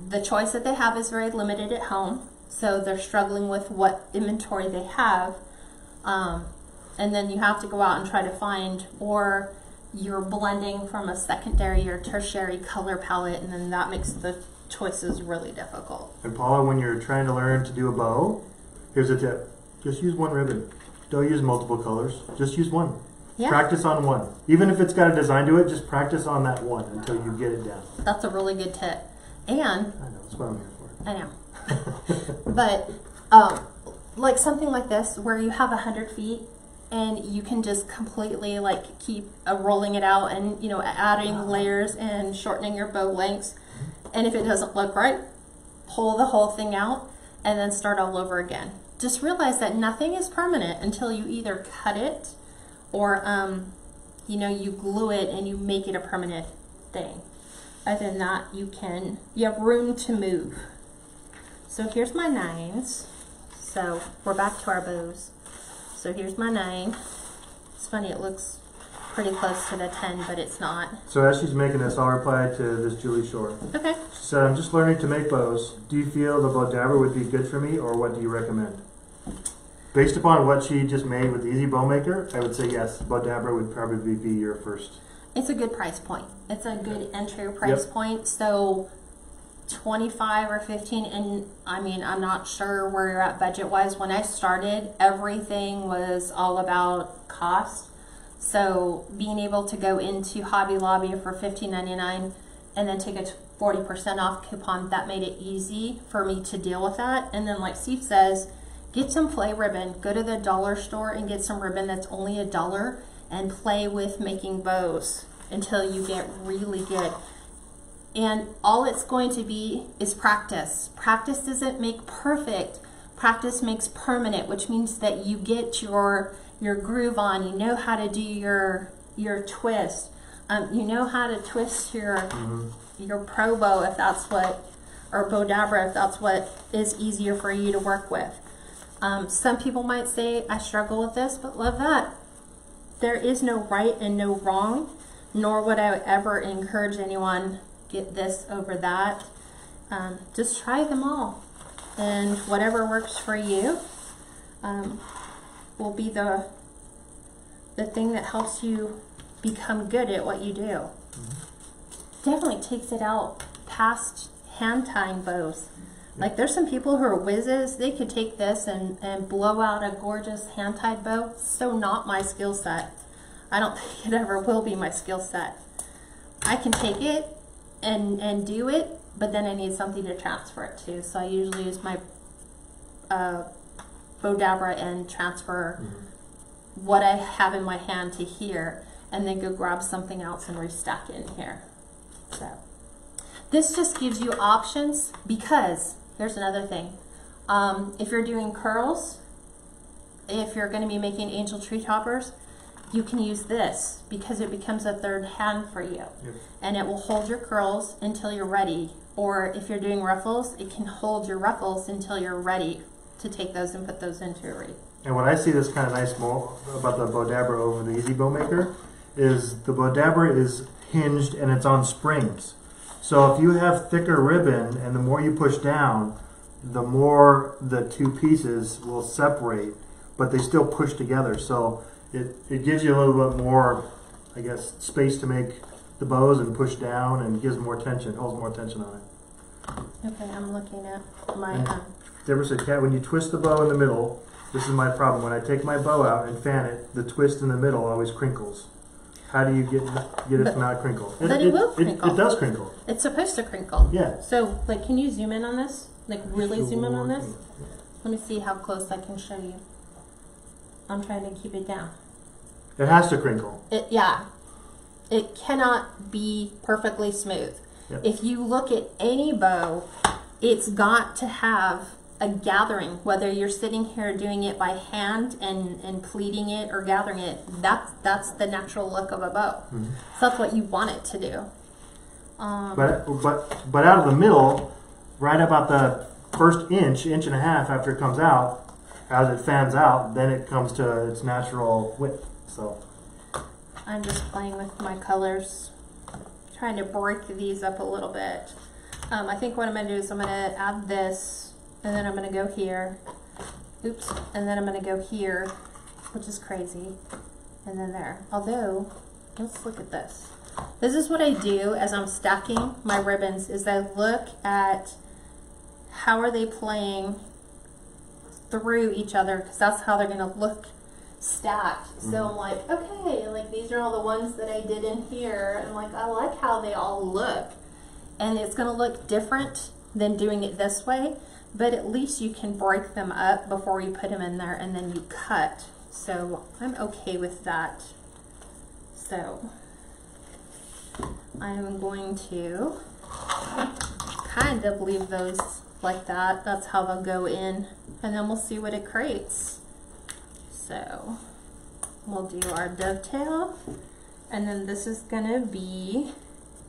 the choice that they have is very limited at home. So they're struggling with what inventory they have. And then you have to go out and try to find, or you're blending from a secondary or tertiary color palette, and then that makes the choices really difficult. And Paula, when you're trying to learn to do a bow, here's a tip. Just use one ribbon. Don't use multiple colors. Just use one. Yeah. Practice on one. Even if it's got a design to it, just practice on that one until you get it down. That's a really good tip. And I know, that's what I'm here for. I know. But like something like this where you have 100 feet and you can just completely like keep rolling it out and, you know, adding layers and shortening your bow lengths. And if it doesn't look right, pull the whole thing out and then start all over again. Just realize that nothing is permanent until you either cut it or, you know, you glue it and you make it a permanent thing. Other than that, you have room to move. So here's my 9s. So we're back to our bows. So here's my 9. It's funny, it looks pretty close to the 10, but it's not. So as she's making this, I'll reply to this Julie Shore. Okay. She said, I'm just learning to make bows. Do you feel the Bowdabra would be good for me, or what do you recommend? Based upon what she just made with the EZ Bow Maker, I would say yes, Bowdabra would probably be your first. It's a good price point. It's a good entry price point. So 25 or 15, and I mean, I'm not sure where you're at budget wise. When I started, everything was all about cost. So being able to go into Hobby Lobby for $15.99 and then take a 40% off coupon, that made it easy for me to deal with that. And then like Steve says, get some play ribbon. Go to the dollar store and get some ribbon that's only $1 and play with making bows until you get really good. And all it's going to be is practice. Practice doesn't make perfect. Practice makes permanent, which means that you get your groove on. You know how to do your twist. You know how to twist your pro bow if that's what, or Bowdabra if that's what is easier for you to work with. Some people might say, I struggle with this, but love that. There is no right and no wrong, nor would I ever encourage anyone get this over that. Just try them all, and whatever works for you will be the thing that helps you become good at what you do. Definitely takes it out past hand tying bows. Like there's some people who are whizzes, they could take this and blow out a gorgeous hand tied bow. So not my skill set. I don't think it ever will be my skill set. I can take it and do it, but then I need something to transfer it to. So I usually use my Bowdabra and transfer what I have in my hand to here, and then go grab something else and restack it in here. So this just gives you options, because here's another thing. If you're doing curls, if you're going to be making angel tree toppers, you can use this because it becomes a third hand for you. And it will hold your curls until you're ready. Or if you're doing ruffles, it can hold your ruffles until you're ready to take those and put those into a wreath. And what I see that's kind of nice about the Bowdabra over the EZ Bow Maker is the Bowdabra is hinged and it's on springs. So if you have thicker ribbon and the more you push down, the more the two pieces will separate, but they still push together. So it gives you a little bit more, I guess, space to make the bows and push down, and gives more tension, holds more tension on it. Okay, I'm looking at my... Deborah said, Kat, when you twist the bow in the middle, this is my problem. When I take my bow out and fan it, the twist in the middle always crinkles. How do you get it to not crinkle? But it will crinkle. It does crinkle. It's supposed to crinkle. Yeah. So, like, can you zoom in on this? Like, really zoom in on this? Let me see how close I can show you. I'm trying to keep it down. It has to crinkle. Yeah. It cannot be perfectly smooth. Yep. If you look at any bow, it's got to have a gathering, whether you're sitting here doing it by hand and pleating it or gathering it, that's the natural look of a bow. Mhm. So that's what you want it to do. But out of the middle, right about the first inch and a half after it comes out, as it fans out, then it comes to its natural width. So I'm just playing with my colors, trying to break these up a little bit. I think what I'm going to do is I'm going to add this, and then I'm going to go here. Oops. And then I'm going to go here, which is crazy. And then there. Although, let's look at this. This is what I do as I'm stacking my ribbons, is I look at how are they playing through each other, because that's how they're going to look stacked. So I'm like, okay, like these are all the ones that I did in here, and like I like how they all look. And it's going to look different than doing it this way, but at least you can break them up before you put them in there and then you cut. So I'm okay with that. So I'm going to kind of leave those like that. That's how they'll go in, and then we'll see what it creates. So we'll do our dovetail, and then this is going to be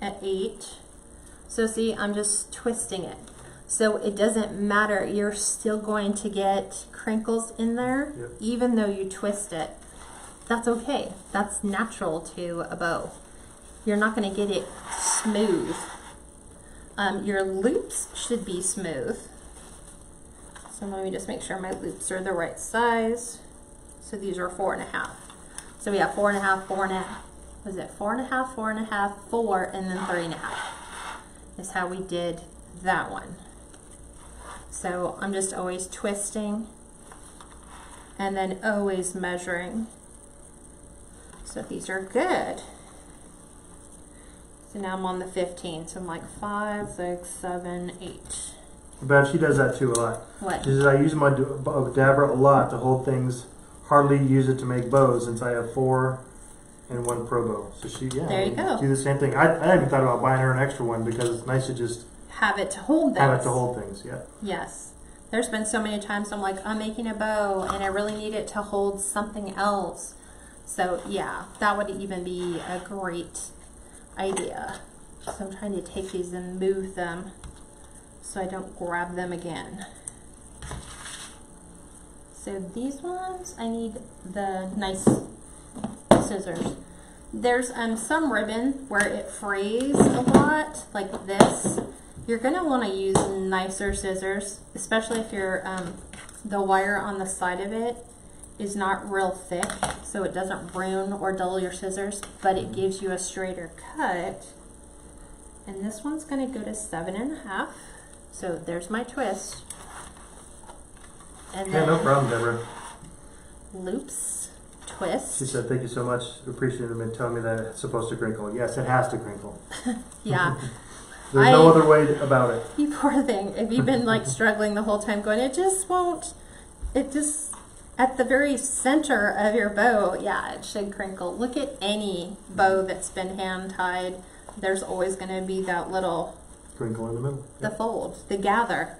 at 8. So see, I'm just twisting it. So it doesn't matter, you're still going to get crinkles in there, even though you twist it. That's okay. That's natural to a bow. You're not going to get it smooth. Your loops should be smooth. So let me just make sure my loops are the right size. So these are 4.5. So we have 4.5, 4.5. Was it 4.5, 4.5, 4, and then 3.5. Is how we did that one. So I'm just always twisting and then always measuring. So these are good. So now I'm on the 15. So I'm like 5, 6, 7, 8. But she does that too a lot. What? She says, I use my Bowdabra a lot to hold things. Hardly use it to make bows since I have 4 and 1 pro bow. So she, there you go. Do the same thing. I even thought about buying her an extra one because it's nice to just have it to hold things. Have it to hold things, yeah. Yes. There's been so many times I'm like, I'm making a bow and I really need it to hold something else. So yeah, that would even be a great idea. So I'm trying to take these and move them so I don't grab them again. So these ones, I need the nice scissors. There's some ribbon where it frays a lot, like this. You're going to want to use nicer scissors, especially if you're, the wire on the side of it is not real thick, so it doesn't ruin or dull your scissors, but it gives you a straighter cut. And this one's going to go to 7.5. So there's my twist. And yeah, no problem, Deborah. Loops, twist. She said, thank you so much. Appreciate it and telling me that it's supposed to crinkle. Yes, it has to crinkle. Yeah. There's no other way about it. You poor thing. If you've been like struggling the whole time going, it just won't, it just, at the very center of your bow, yeah, it should crinkle. Look at any bow that's been hand tied. There's always going to be that little crinkle in the middle. The fold, the gather.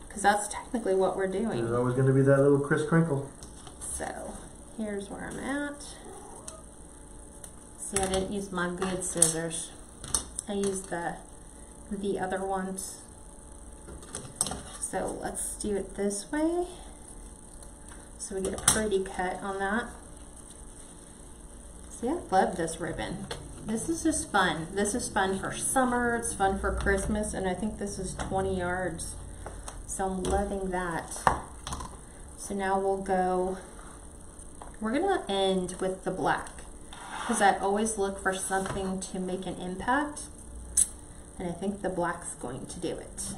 Because that's technically what we're doing. There's always going to be that little crisp crinkle. So, here's where I'm at. See, I didn't use my good scissors. I used the other ones. So, let's do it this way. So we get a pretty cut on that. See, I love this ribbon. This is just fun. This is fun for summer, it's fun for Christmas, and I think this is 20 yards. So I'm loving that. So now we'll go, we're gonna end with the black, because I always look for something to make an impact, and I think the black's going to do it.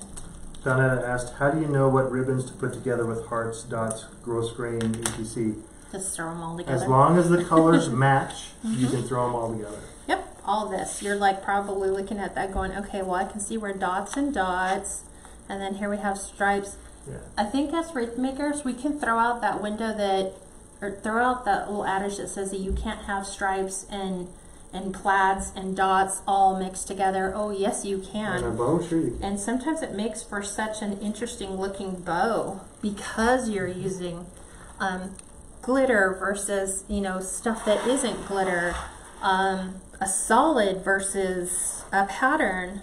Donna asked, how do you know what ribbons to put together with hearts, dots, gross grain, etc.? Just throw them all together. As long as the colors match, you can throw them all together. Yep, all this. You're like probably looking at that going, okay, well I can see where dots and dots, and then here we have stripes. Yeah. I think as wreath makers, we can throw out that window that, or throw out that little adage that says that you can't have stripes and and plaids and dots all mixed together. Oh yes, you can. And a bow, sure you can. And sometimes it makes for such an interesting looking bow because you're using glitter versus, you know, stuff that isn't glitter, a solid versus a pattern.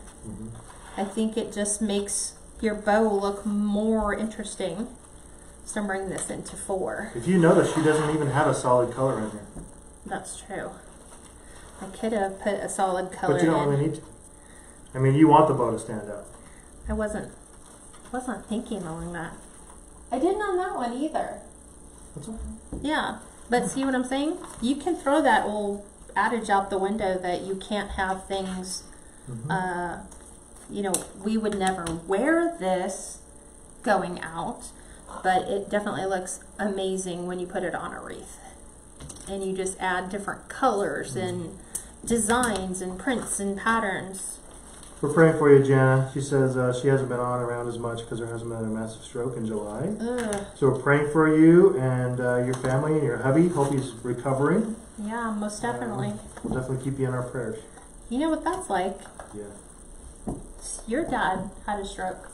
I think it just makes your bow look more interesting. So I'm bringing this into 4. If you notice, she doesn't even have a solid color in here. That's true. I could have put a solid color But you don't in. really need to. I mean, you want the bow to stand out. I wasn't thinking along that. I didn't on that one either. That's okay. Yeah, but see what I'm saying? You can throw that old adage out the window that you can't have things, you know, we would never wear this going out, but it definitely looks amazing when you put it on a wreath. And you just add different colors and designs and prints and patterns. We're praying for you, Jana. She says she hasn't been on around as much because her husband had a massive stroke in July. So we're praying for you and your family and your hubby. Hope he's recovering. Yeah, most definitely. We'll definitely keep you in our prayers. You know what that's like? Yeah. Your dad had a stroke,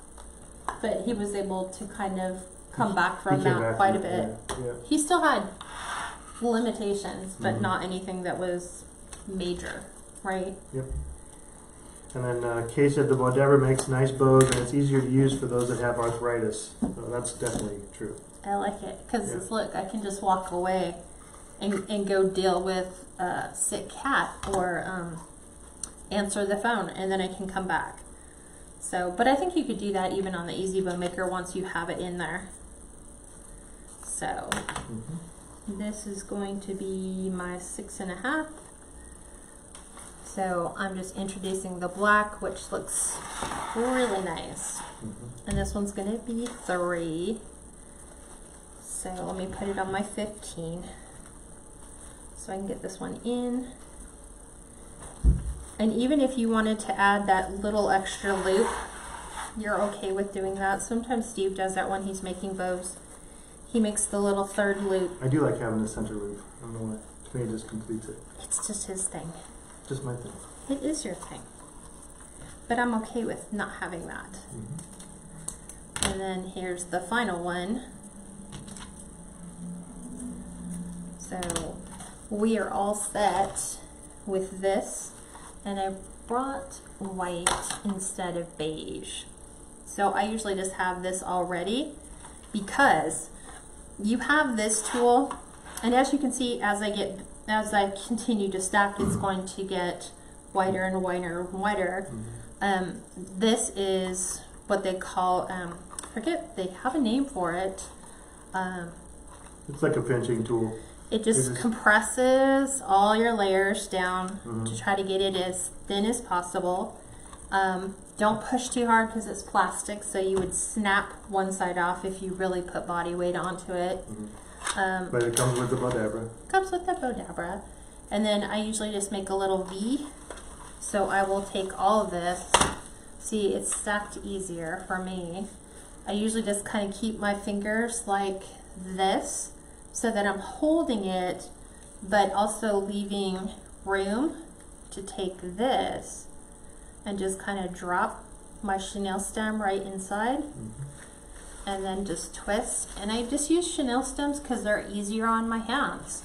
but he was able to kind of come back from that quite a bit. Yeah. He still had limitations, but not anything that was major, right? Yep. And then Kay said the Bowdabra makes nice bows and it's easier to use for those that have arthritis. So that's definitely true. I like it because look, I can just walk away and go deal with a sick cat or answer the phone, and then I can come back. So, but I think you could do that even on the EZ Bow Maker once you have it in there. So this is going to be my 6.5. So I'm just introducing the black, which looks really nice. And this one's going to be 3. So let me put it on my 15. So I can get this one in. And even if you wanted to add that little extra loop, you're okay with doing that. Sometimes Steve does that when he's making bows. He makes the little 3rd loop. I do like having the center loop. I don't know why. To me, it just completes it. It's just his thing. Just my thing. It is your thing. But I'm okay with not having that. And then here's the final one. So we are all set with this. And I brought white instead of beige. So I usually just have this already because you have this tool, and as you can see, as I continue to stack, it's going to get whiter and whiter and whiter. This is what they call, I forget, they have a name for it. It's like a pinching tool. It just compresses all your layers down to try to get it as thin as possible. Don't push too hard because it's plastic, so you would snap one side off if you really put body weight onto it. But it comes with the Bowdabra. Comes with the Bowdabra. And then I usually just make a little V. So I will take all of this. See, it's stacked easier for me. I usually just kind of keep my fingers like this so that I'm holding it, but also leaving room to take this and just kind of drop my chenille stem right inside and then just twist. And I just use chenille stems because they're easier on my hands.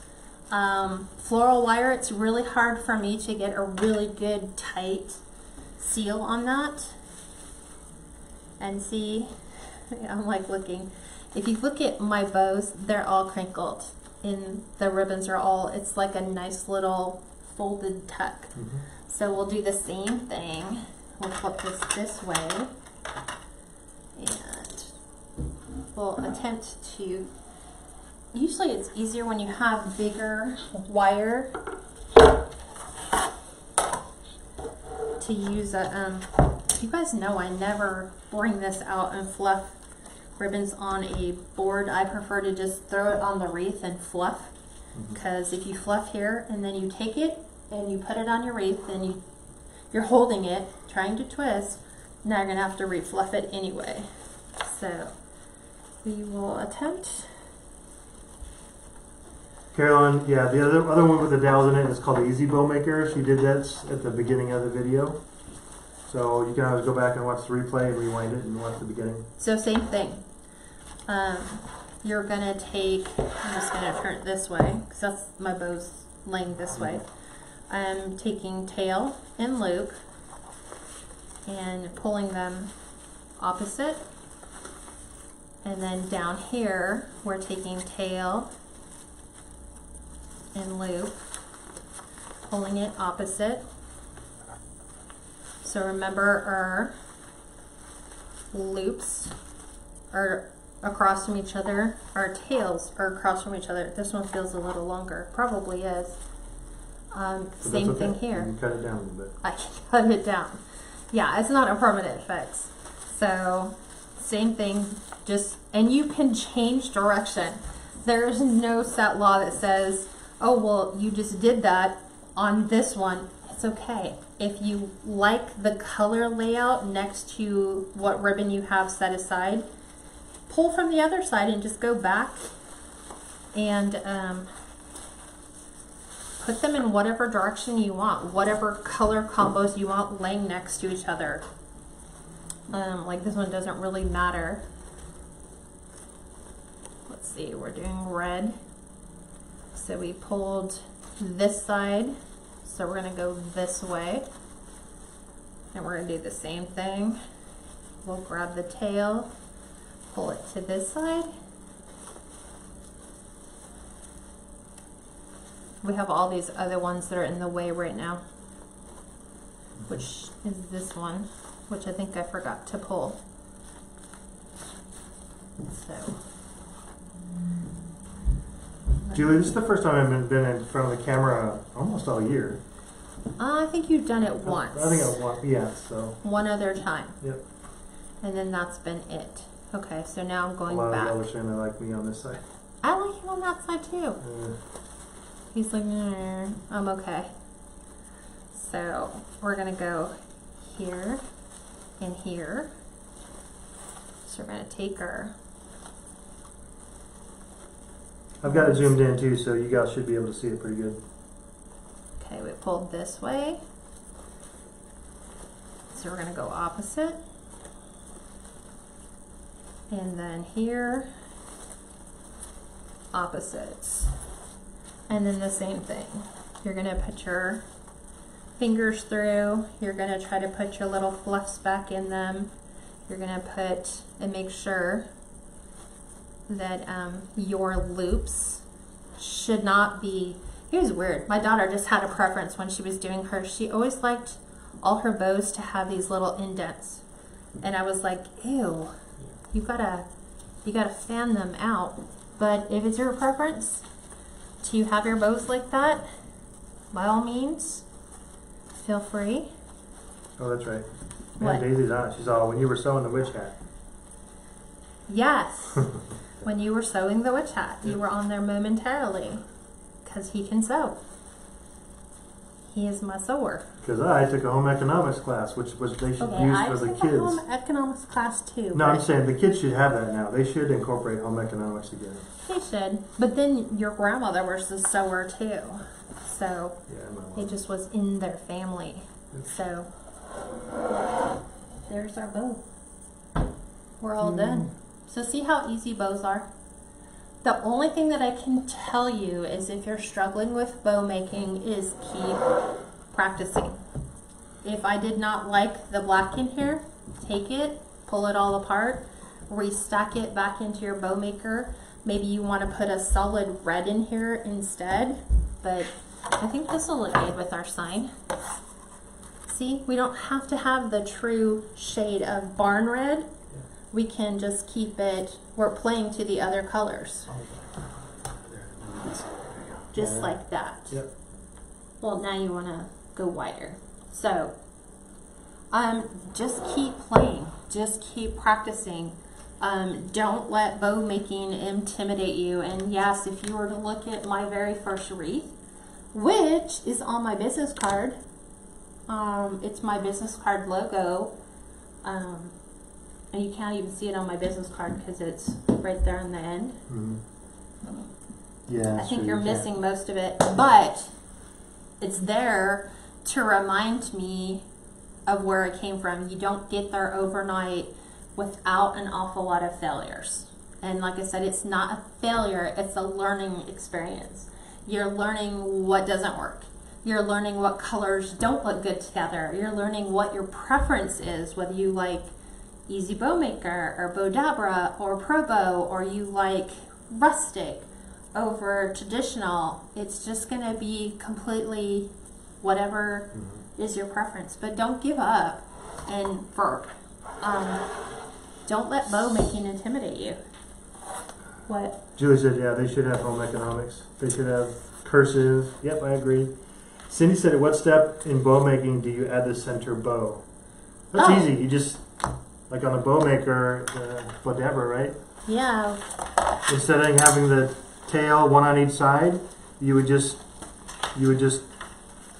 Floral wire, it's really hard for me to get a really good tight seal on that. And see, I'm like looking. If you look at my bows, they're all crinkled. And the ribbons are all, it's like a nice little folded tuck. So we'll do the same thing. We'll flip this way. And we'll attempt to, usually it's easier when you have bigger wire to use a, you guys know I never bring this out and fluff ribbons on a board. I prefer to just throw it on the wreath and fluff, because if you fluff here and then you take it and you put it on your wreath and you're holding it, trying to twist, now you're gonna have to refluff it anyway. So we will attempt. Carolyn, yeah, the other one with the dowels in it is called the EZ Bow Maker. She did that at the beginning of the video. So you can always go back and watch the replay and rewind it and watch the beginning. So same thing. You're gonna take, I'm just gonna turn it this way, because that's, my bow's laying this way. I'm taking tail and loop and pulling them opposite. And then down here, we're taking tail and loop, pulling it opposite. So remember, our loops are across from each other, our tails are across from each other. This one feels a little longer, probably is. Same thing here. You can cut it down a little bit. I can cut it down. Yeah, it's not a permanent fix. So same thing, just, and you can change direction. There's no set law that says, oh, well, you just did that on this one. It's okay. If you like the color layout next to what ribbon you have set aside, pull from the other side and just go back and put them in whatever direction you want, whatever color combos you want laying next to each other. Like this one doesn't really matter. Let's see, we're doing red. So we pulled this side, so we're gonna go this way. And we're gonna do the same thing. We'll grab the tail, pull it to this side. We have all these other ones that are in the way right now, which is this one, which I think I forgot to pull. So. Julie, this is the first time I've been in front of the camera almost all year. I think you've done it once. I think it was one, yeah, so. One other time. Yep. And then that's been it. Okay, so now I'm going back. A lot back. of y'all are saying they like me on this side. I like him on that side too. He's like, I'm okay. So we're gonna go here and here. So we're gonna take our. I've got it zoomed in too, so you guys should be able to see it pretty good. Okay, we pulled this way. So we're gonna go opposite. And then here, opposites. And then the same thing. You're gonna put your fingers through. You're gonna try to put your little fluffs back in them. You're gonna put and make sure that your loops should not be, here's weird. My daughter just had a preference when she was doing hers. She always liked all her bows to have these little indents. And I was like, ew, you gotta fan them out. But if it's your preference to have your bows like that, by all means, feel free. Oh, that's right. What? Man, Daisy's on it. She's all, when you were sewing the witch hat. Yes. When you were sewing the witch hat, you were on there momentarily, because he can sew. He is my sewer. Because I took a home economics class, which they should use for the kids. I took a home economics class too. No, I'm saying the kids should have that now. They should incorporate home economics again. They should. But then your grandmother was a sewer too. So yeah, it just was in their family. So there's our bow. We're all done. So see how easy bows are? The only thing that I can tell you is if you're struggling with bow making is keep practicing. If I did not like the black in here, take it, pull it all apart, restack it back into your bow maker. Maybe you want to put a solid red in here instead, but I think this will look good with our sign. See, we don't have to have the true shade of barn red. We can just keep it, we're playing to the other colors. Just like that. Yep. Well, now you want to go wider. So, just keep playing. Just keep practicing. Don't let bow making intimidate you. And yes, if you were to look at my very first wreath, which is on my business card, it's my business card logo. And you can't even see it on my business card because it's right there on the end. Yeah, I think sure, you're you can. missing most of it, but it's there to remind me of where it came from. You don't get there overnight without an awful lot of failures. And like I said, it's not a failure, it's a learning experience. You're learning what doesn't work. You're learning what colors don't look good together. You're learning what your preference is, whether you like EZ Bow Maker or Bowdabra or Pro Bow, or you like rustic over traditional. It's just going to be completely whatever is your preference. But don't give up, and don't let bow making intimidate you. What? Julie said, yeah, they should have home economics. They should have cursive. Yep, I agree. Cindy said, at what step in bow making do you add the center bow? That's easy. You just, like on a bow maker, Bowdabra, right? Yeah. Instead of having the tail one on each side, you would just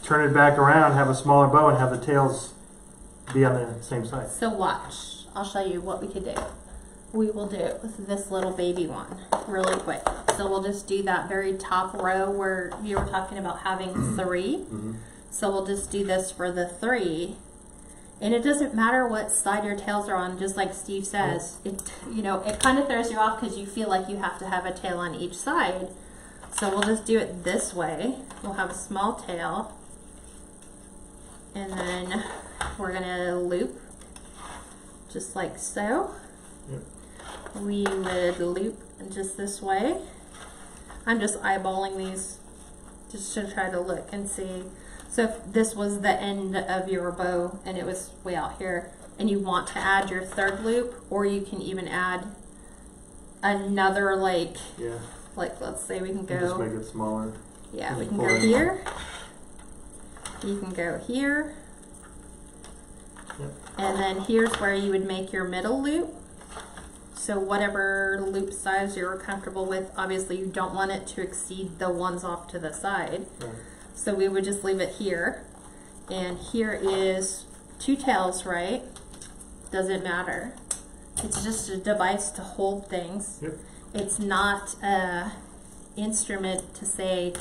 turn it back around, have a smaller bow, and have the tails be on the same side. So watch. I'll show you what we could do. We will do it with this little baby one really quick. So we'll just do that very top row where you were talking about having 3. So we'll just do this for the 3. And it doesn't matter what side your tails are on, just like Steve says. It kind of throws you off because you feel like you have to have a tail on each side. So we'll just do it this way. We'll have a small tail. And then we're going to loop just like so. We would loop just this way. I'm just eyeballing these just to try to look and see. So if this was the end of your bow and it was way out here and you want to add your 3rd loop, or you can even add another like let's say we can go, just make it smaller. Yeah, we can go here. You can go here. And then here's where you would make your middle loop. So whatever loop size you're comfortable with, obviously you don't want it to exceed the ones off to the side. So we would just leave it here. And here is 2 tails, right? Doesn't matter. It's just a device to hold things. It's not an instrument to say,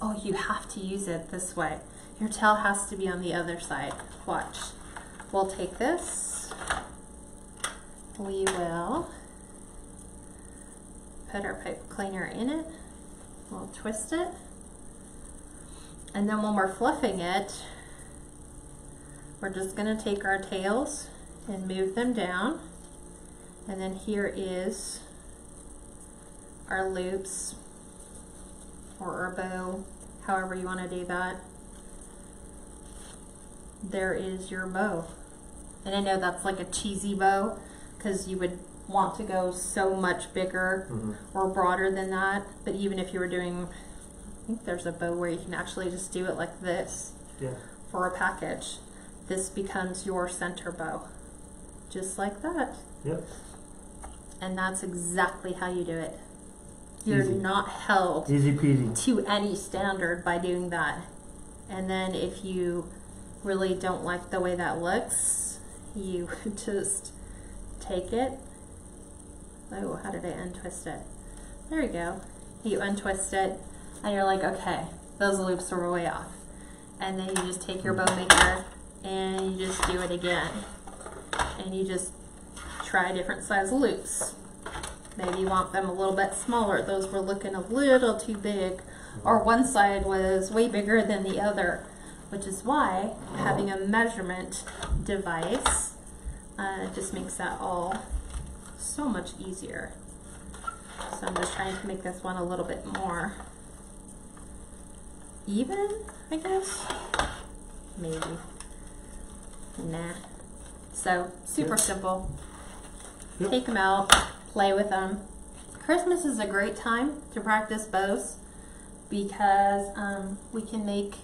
oh, you have to use it this way. Your tail has to be on the other side. Watch. We'll take this. We will put our pipe cleaner in it. We'll twist it. And then when we're fluffing it, we're just going to take our tails and move them down. And then here is our loops, or our bow, however you want to do that. There is your bow. And I know that's like a cheesy bow, because you would want to go so much bigger or broader than that. But even if you were doing, I think there's a bow where you can actually just do it like this for a package. This becomes your center bow, just like that. And that's exactly how you do it. You're not held Easy peasy to any standard by doing that. And then if you really don't like the way that looks, you just take it. Oh, how did I untwist it? There you go. You untwist it and you're like, okay, those loops are way off. And then you just take your bow maker and you just do it again. And you just try different size loops. Maybe you want them a little bit smaller. Those were looking a little too big. Or one side was way bigger than the other, which is why having a measurement device just makes that all so much easier. So I'm just trying to make this one a little bit more even, I guess. Maybe. Nah. So super simple. Take them out, play with them. Christmas is a great time to practice bows because we can make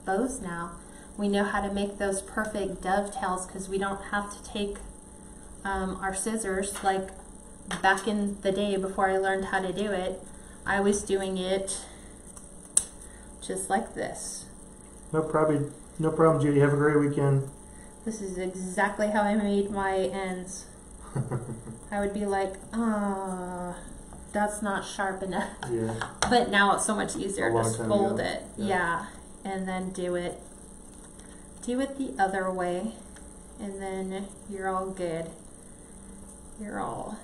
bows now. We know how to make those perfect dovetails because we don't have to take our scissors like back in the day before I learned how to do it. I was doing it just like this. No problem, Judy. Have a great weekend. This is exactly how I made my ends. I would be like, that's not sharp enough. Yeah. But now it's so much easier. A long Just time fold ago. it. Yeah. Yeah. And then do it the other way. And then you're all good. You're all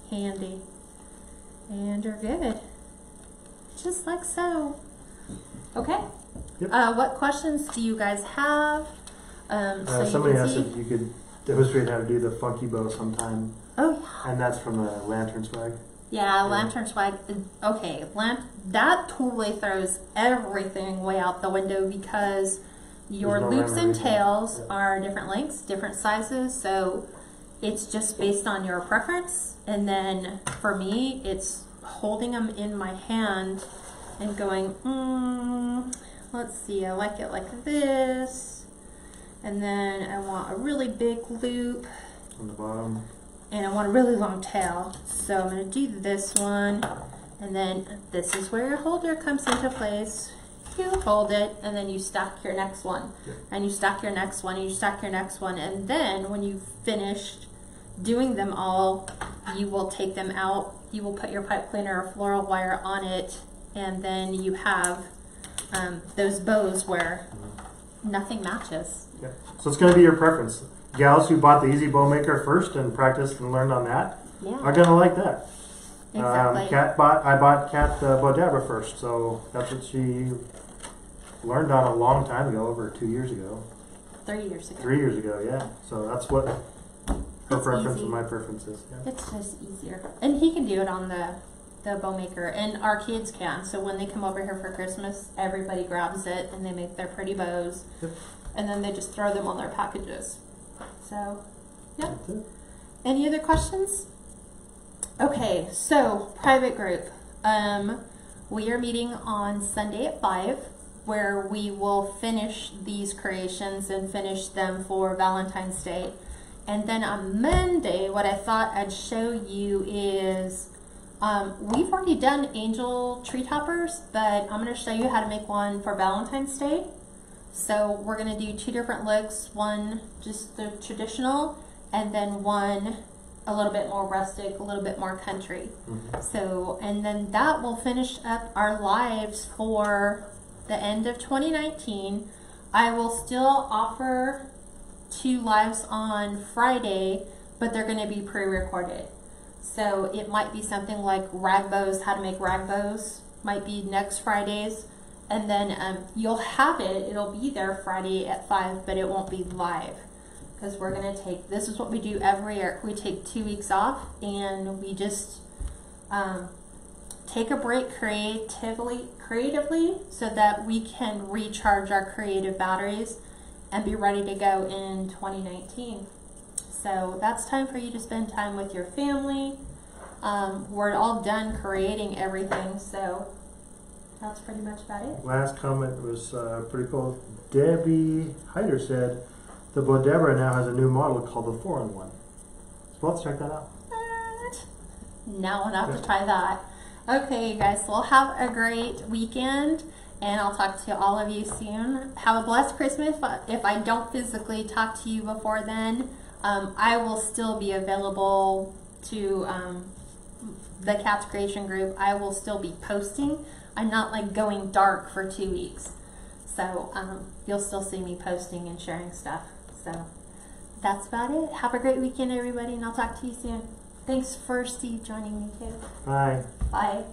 handy. And you're good. Just like so. Okay. Yep. What questions do you guys have? So Somebody you can asked see. if you could demonstrate how to do the funky bow sometime. Oh yeah. And that's from the lantern swag. Yeah, lantern swag. Okay, that totally throws everything way out the window because your There's no loops and memory. tails Yeah. are different lengths, different sizes, so it's just based on your preference. And then for me, it's holding them in my hand and going, let's see, I like it like this. And then I want a really big loop. On the bottom. And I want a really long tail. So I'm going to do this one. And then this is where your holder comes into place. You hold it, and then you stack your next one. Yeah. And you stack your next one, and you stack your next one. And then when you've finished doing them all, you will take them out. You will put your pipe cleaner or floral wire on it. And then you have those bows where nothing matches. Yeah. So it's going to be your preference. Gals who bought the EZ Bow Maker first and practiced and learned on that Yeah, are going to like that. exactly. I bought Kat Bowdabra first, so that's what she learned on a long time ago, over 2 years ago. 3 years ago. 3 years ago, yeah. So that's what her preference easy. and my preference is. Yeah. It's just easier. And he can do it on the bow maker, and our kids can. So when they come over here for Christmas, everybody grabs it and they make their pretty bows. Yep. And then they just throw them on their packages. So, yeah. That's it. Any other questions? Okay, so private group. We are meeting on Sunday at 5, where we will finish these creations and finish them for Valentine's Day. And then on Monday, what I thought I'd show you is we've already done angel tree toppers, but I'm going to show you how to make one for Valentine's Day. So we're going to do 2 different looks, one just the traditional, and then one a little bit more rustic, a little bit more country. So, and then that will finish up our lives for the end of 2019. I will still offer 2 lives on Friday, but they're going to be pre-recorded. So it might be something like rag bows, how to make rag bows, might be next Fridays. And then you'll have it, it'll be there Friday at 5, but it won't be live. Because we're going to take, this is what we do every year. We take 2 weeks off and we just take a break creatively so that we can recharge our creative batteries and be ready to go in 2019. So that's time for you to spend time with your family. We're all done creating everything, so that's pretty much about it. Last comment was pretty cool. Debbie Hyder said the Bowdabra now has a new model called the 4-in-1. So let's check that out. What? Now I'll have to try that. Okay, you guys, well, have a great weekend, and I'll talk to all of you soon. Have a blessed Christmas. If I don't physically talk to you before then, I will still be available to the Kats Creation group. I will still be posting. I'm not like going dark for 2 weeks. So you'll still see me posting and sharing stuff. So that's about it. Have a great weekend, everybody, and I'll talk to you soon. Thanks for Steve joining me too. Bye. Bye.